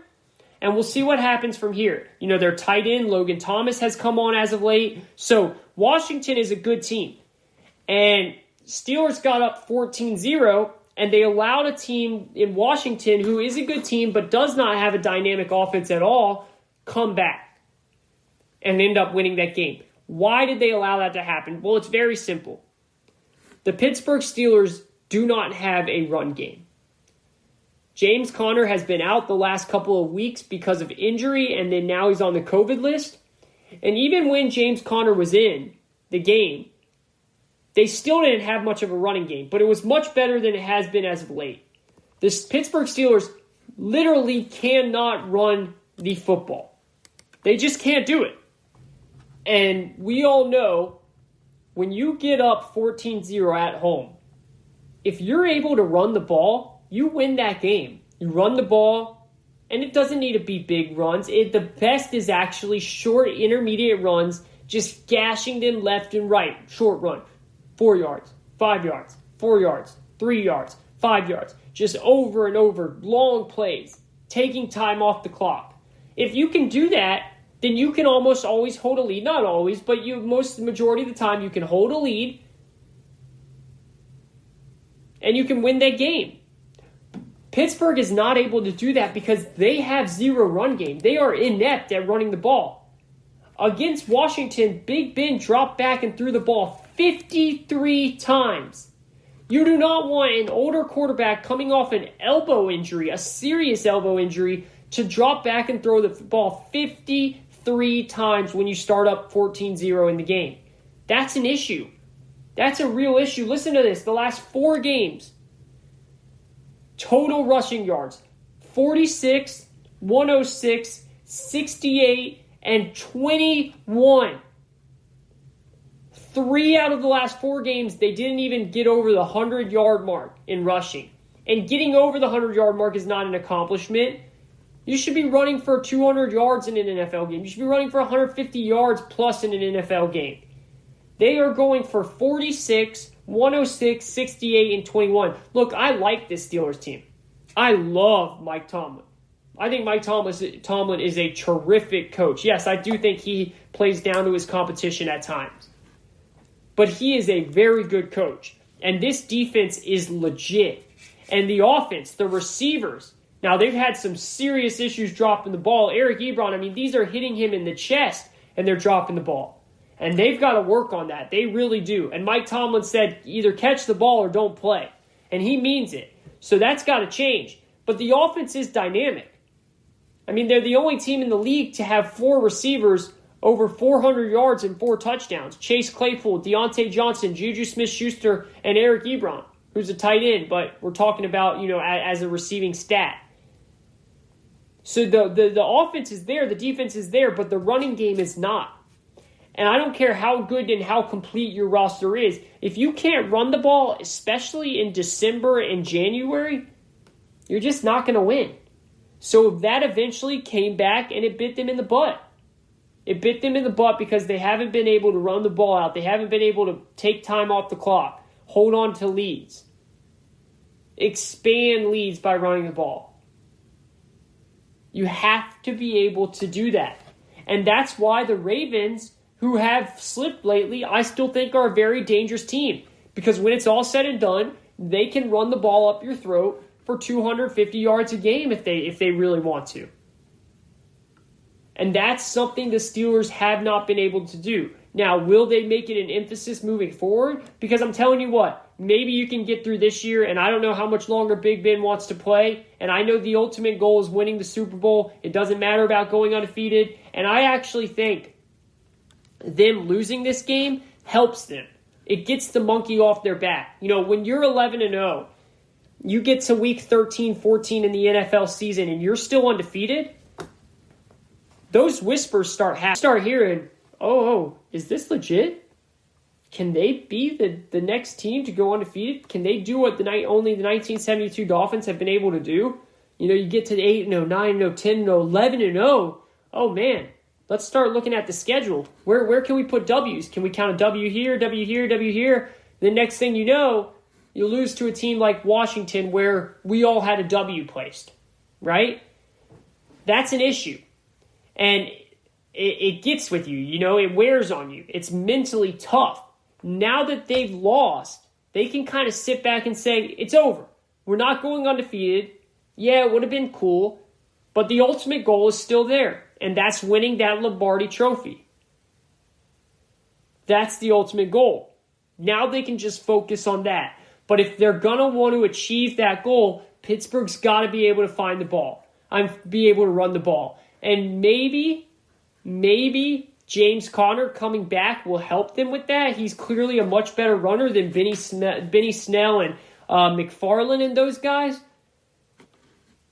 And we'll see what happens from here. You know, their tight end, Logan Thomas, has come on as of late. So Washington is a good team. And Steelers got up 14-0, and they allowed a team in Washington, who is a good team but does not have a dynamic offense at all, come back and end up winning that game. Why did they allow that to happen? Well, it's very simple. The Pittsburgh Steelers do not have a run game. James Conner has been out the last couple of weeks because of injury, and then now he's on the COVID list. And even when James Conner was in the game, they still didn't have much of a running game, but it was much better than it has been as of late. The Pittsburgh Steelers literally cannot run the football. They just can't do it. And we all know when you get up 14-0 at home, if you're able to run the ball, you win that game. You run the ball, and it doesn't need to be big runs. The best is actually short, intermediate runs, just gashing them left and right. Short run, 4 yards, 5 yards, 4 yards, 3 yards, 5 yards. Just over and over, long plays, taking time off the clock. If you can do that, then you can almost always hold a lead. Not always, but the majority of the time you can hold a lead, and you can win that game. Pittsburgh is not able to do that because they have zero run game. They are inept at running the ball. Against Washington, Big Ben dropped back and threw the ball 53 times. You do not want an older quarterback coming off an elbow injury, a serious elbow injury, to drop back and throw the ball 53 times when you start up 14-0 in the game. That's an issue. That's a real issue. Listen to this. The last 4 games, total rushing yards, 46, 106, 68, and 21. 3 out of the last 4 games, they didn't even get over the 100-yard mark in rushing. And getting over the 100-yard mark is not an accomplishment. You should be running for 200 yards in an NFL game. You should be running for 150 yards plus in an NFL game. They are going for 46, 106, 68, and 21. Look, I like this Steelers team. I love Mike Tomlin. I think Mike Tomlin is a terrific coach. Yes, I do think he plays down to his competition at times. But he is a very good coach. And this defense is legit. And the offense, the receivers, now they've had some serious issues dropping the ball. Eric Ebron, these are hitting him in the chest and they're dropping the ball. And they've got to work on that. They really do. And Mike Tomlin said, either catch the ball or don't play. And he means it. So that's got to change. But the offense is dynamic. They're the only team in the league to have 4 receivers over 400 yards and 4 touchdowns. Chase Claypool, Deontay Johnson, Juju Smith-Schuster, and Eric Ebron, who's a tight end, but we're talking about, as a receiving stat. So the offense is there, the defense is there, but the running game is not. And I don't care how good and how complete your roster is. If you can't run the ball, especially in December and January, you're just not going to win. So that eventually came back and it bit them in the butt. It bit them in the butt because they haven't been able to run the ball out. They haven't been able to take time off the clock, hold on to leads, expand leads by running the ball. You have to be able to do that. And that's why the Ravens, who have slipped lately, I still think are a very dangerous team. Because when it's all said and done, they can run the ball up your throat for 250 yards a game if they really want to. And that's something the Steelers have not been able to do. Now, will they make it an emphasis moving forward? Because I'm telling you what, maybe you can get through this year, and I don't know how much longer Big Ben wants to play. And I know the ultimate goal is winning the Super Bowl. It doesn't matter about going undefeated. And I actually think them losing this game helps them. It gets the monkey off their back. When you're 11-0, you get to week 13, 14 in the NFL season, and you're still undefeated, those whispers start hearing, oh, is this legit? can they be the next team to go undefeated? Can they do what only the 1972 Dolphins have been able to do? You get to the 8-0, 9-0, 10-0, 11-0. Oh, man. Let's start looking at the schedule. Where can we put W's? Can we count a W here, W here, W here? The next thing you know, you lose to a team like Washington where we all had a W placed, right? That's an issue. And it gets with you, it wears on you. It's mentally tough. Now that they've lost, they can kind of sit back and say, it's over. We're not going undefeated. Yeah, it would have been cool, but the ultimate goal is still there, and that's winning that Lombardi trophy. That's the ultimate goal. Now they can just focus on that. But if they're going to want to achieve that goal, Pittsburgh's got to be able to find the ball. Be able to run the ball. And maybe James Conner coming back will help them with that. He's clearly a much better runner than Benny Snell and McFarland and those guys.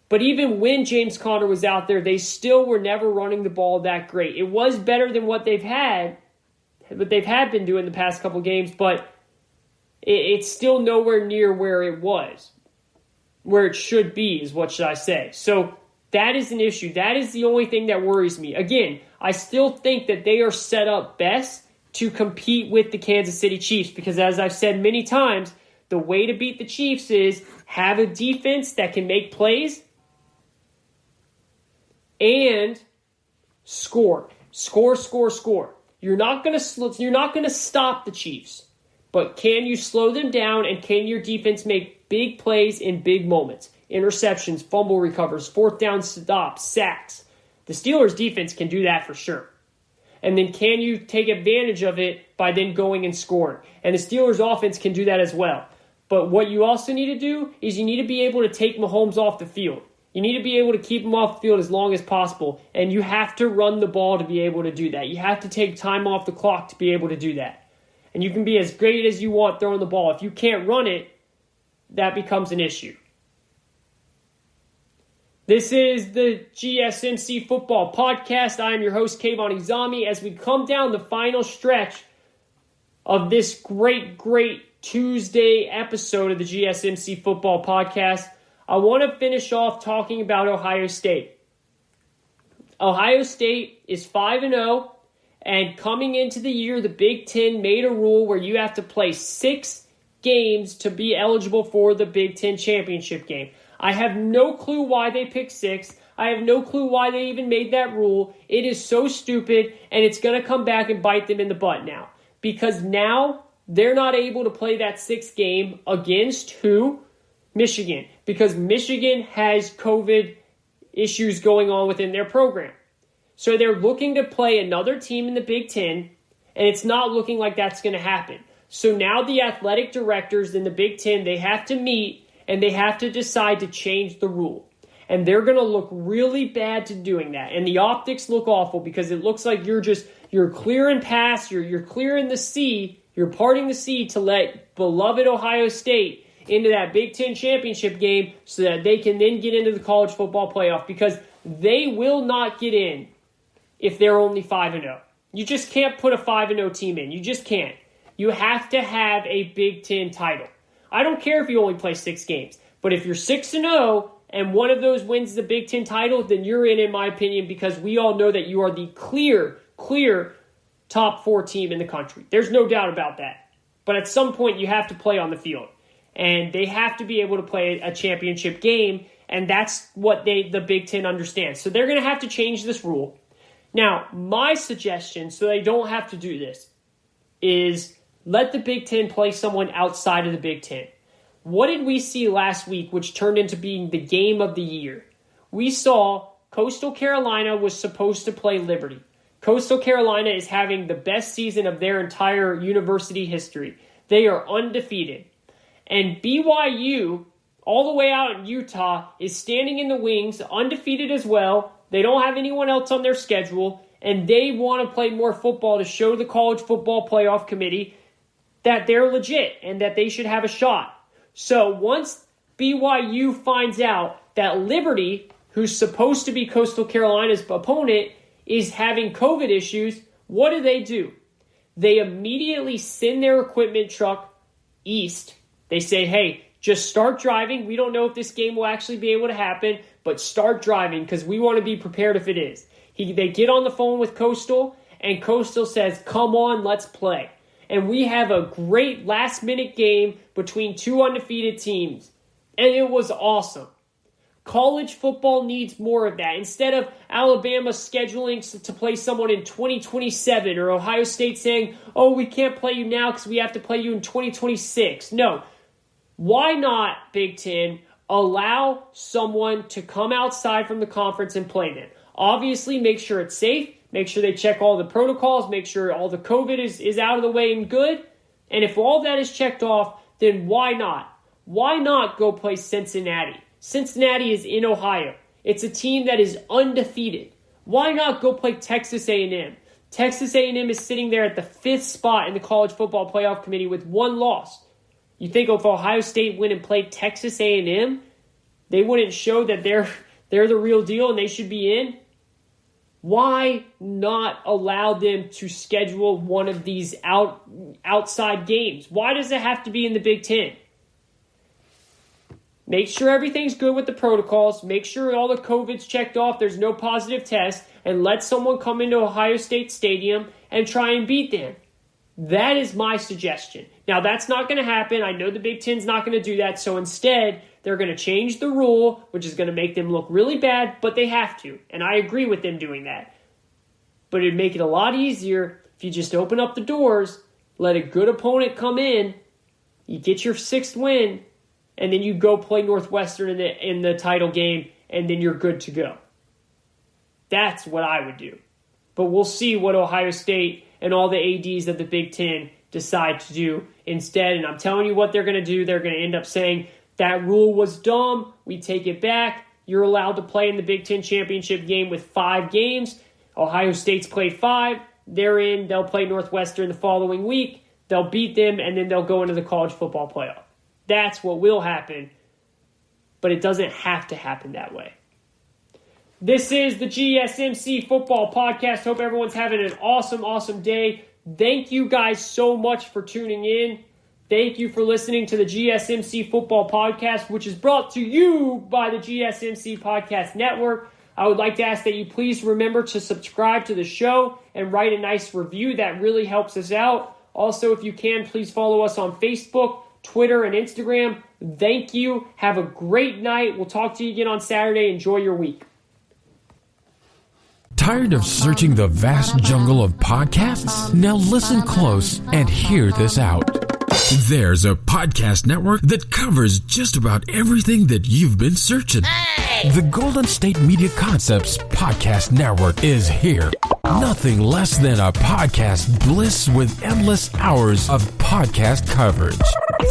But even when James Conner was out there, they still were never running the ball that great. It was better than what they've had been doing the past couple games, but it's still nowhere near where it was, where it should be, is what should I say. So that is an issue. That is the only thing that worries me. Again, I still think that they are set up best to compete with the Kansas City Chiefs because, as I've said many times, the way to beat the Chiefs is have a defense that can make plays and score. Score. You're not going to stop the Chiefs, but can you slow them down and can your defense make big plays in big moments? Interceptions, fumble recovers, fourth down stops, sacks. The Steelers' defense can do that for sure. And then can you take advantage of it by then going and scoring? And the Steelers' offense can do that as well. But what you also need to do is you need to be able to take Mahomes off the field. You need to be able to keep him off the field as long as possible. And you have to run the ball to be able to do that. You have to take time off the clock to be able to do that. And you can be as great as you want throwing the ball. If you can't run it, that becomes an issue. This is the GSMC Football Podcast. I am your host, Kayvon Izami. As we come down the final stretch of this great Tuesday episode of the GSMC Football Podcast, I want to finish off talking about Ohio State. Ohio State is 5-0, and coming into the year, the Big Ten made a rule where you have to play 6 games to be eligible for the Big Ten championship game. I have no clue why they picked 6. I have no clue why they even made that rule. It is so stupid, and it's going to come back and bite them in the butt now. Because now they're not able to play that 6th game against who? Michigan. Because Michigan has COVID issues going on within their program. So they're looking to play another team in the Big Ten, and it's not looking like that's going to happen. So now the athletic directors in the Big Ten, they have to meet and they have to decide to change the rule. And they're going to look really bad to doing that. And the optics look awful because it looks like you're clearing past, you're clearing the sea, you're parting the sea to let beloved Ohio State into that Big Ten championship game so that they can then get into the college football playoff because they will not get in if they're only 5-0. You just can't put a 5-0 team in. You just can't. You have to have a Big Ten title. I don't care if you only play 6 games, but if you're 6-0 and one of those wins the Big Ten title, then you're in my opinion, because we all know that you are the clear top 4 team in the country. There's no doubt about that. But at some point, you have to play on the field, and they have to be able to play a championship game, and that's what the Big Ten understands. So they're going to have to change this rule. Now, my suggestion, so they don't have to do this, is let the Big Ten play someone outside of the Big Ten. What did we see last week, which turned into being the game of the year? We saw Coastal Carolina was supposed to play Liberty. Coastal Carolina is having the best season of their entire university history. They are undefeated. And BYU, all the way out in Utah, is standing in the wings, undefeated as well. They don't have anyone else on their schedule, and they want to play more football to show the College Football Playoff Committee that they're legit and that they should have a shot. So once BYU finds out that Liberty, who's supposed to be Coastal Carolina's opponent, is having COVID issues, what do? they immediately send their equipment truck east. They say, hey, just start driving. We don't know if this game will actually be able to happen, but start driving because we want to be prepared if it is. They get on the phone with Coastal, and Coastal says, come on, let's play. And we have a great last-minute game between two undefeated teams. And it was awesome. College football needs more of that. Instead of Alabama scheduling to play someone in 2027 or Ohio State saying, oh, we can't play you now because we have to play you in 2026. No. Why not, Big Ten, allow someone to come outside from the conference and play them? Obviously, make sure it's safe. Make sure they check all the protocols. Make sure all the COVID is out of the way and good. And if all that is checked off, then why not? Why not go play Cincinnati? Cincinnati is in Ohio. It's a team that is undefeated. Why not go play Texas A&M? Texas A&M is sitting there at the 5th spot in the College Football Playoff Committee with 1 loss. You think if Ohio State went and played Texas A&M, they wouldn't show that they're the real deal and they should be in? Why not allow them to schedule one of these outside games? Why does it have to be in the Big Ten? Make sure everything's good with the protocols. Make sure all the COVID's checked off. There's no positive tests. And let someone come into Ohio State Stadium and try and beat them. That is my suggestion. Now, that's not going to happen. I know the Big Ten's not going to do that. So instead, they're going to change the rule, which is going to make them look really bad, but they have to. And I agree with them doing that. But it'd make it a lot easier if you just open up the doors, let a good opponent come in, you get your 6th win, and then you go play Northwestern in the title game, and then you're good to go. That's what I would do. But we'll see what Ohio State and all the ADs of the Big Ten decide to do instead. And I'm telling you what they're going to do. They're going to end up saying, that rule was dumb. We take it back. You're allowed to play in the Big Ten championship game with 5 games. Ohio State's played 5. They're in. They'll play Northwestern the following week. They'll beat them, and then they'll go into the college football playoff. That's what will happen, but it doesn't have to happen that way. This is the GSMC Football Podcast. Hope everyone's having an awesome, awesome day. Thank you guys so much for tuning in. Thank you for listening to the GSMC Football Podcast, which is brought to you by the GSMC Podcast Network. I would like to ask that you please remember to subscribe to the show and write a nice review. That really helps us out. Also, if you can, please follow us on Facebook, Twitter, and Instagram. Thank you. Have a great night. We'll talk to you again on Saturday. Enjoy your week. Tired of searching the vast jungle of podcasts? Now listen close and hear this out. There's a podcast network that covers just about everything that you've been searching. Hey! The Golden State Media Concepts Podcast Network is here. Nothing less than a podcast bliss with endless hours of podcast coverage.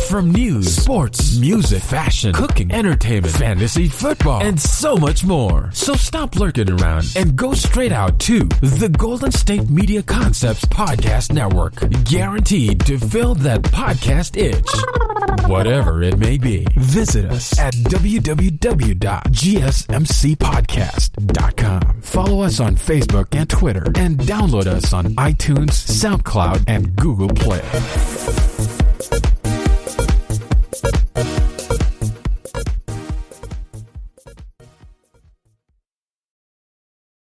From news, sports, music, fashion, cooking, entertainment, fantasy, football, and so much more. So stop lurking around and go straight out to the Golden State Media Concepts Podcast Network. Guaranteed to fill that podcast itch. Whatever it may be. Visit us at www.gsmcpodcast.com. Follow us on Facebook and Twitter, and download us on iTunes, SoundCloud, and Google Play.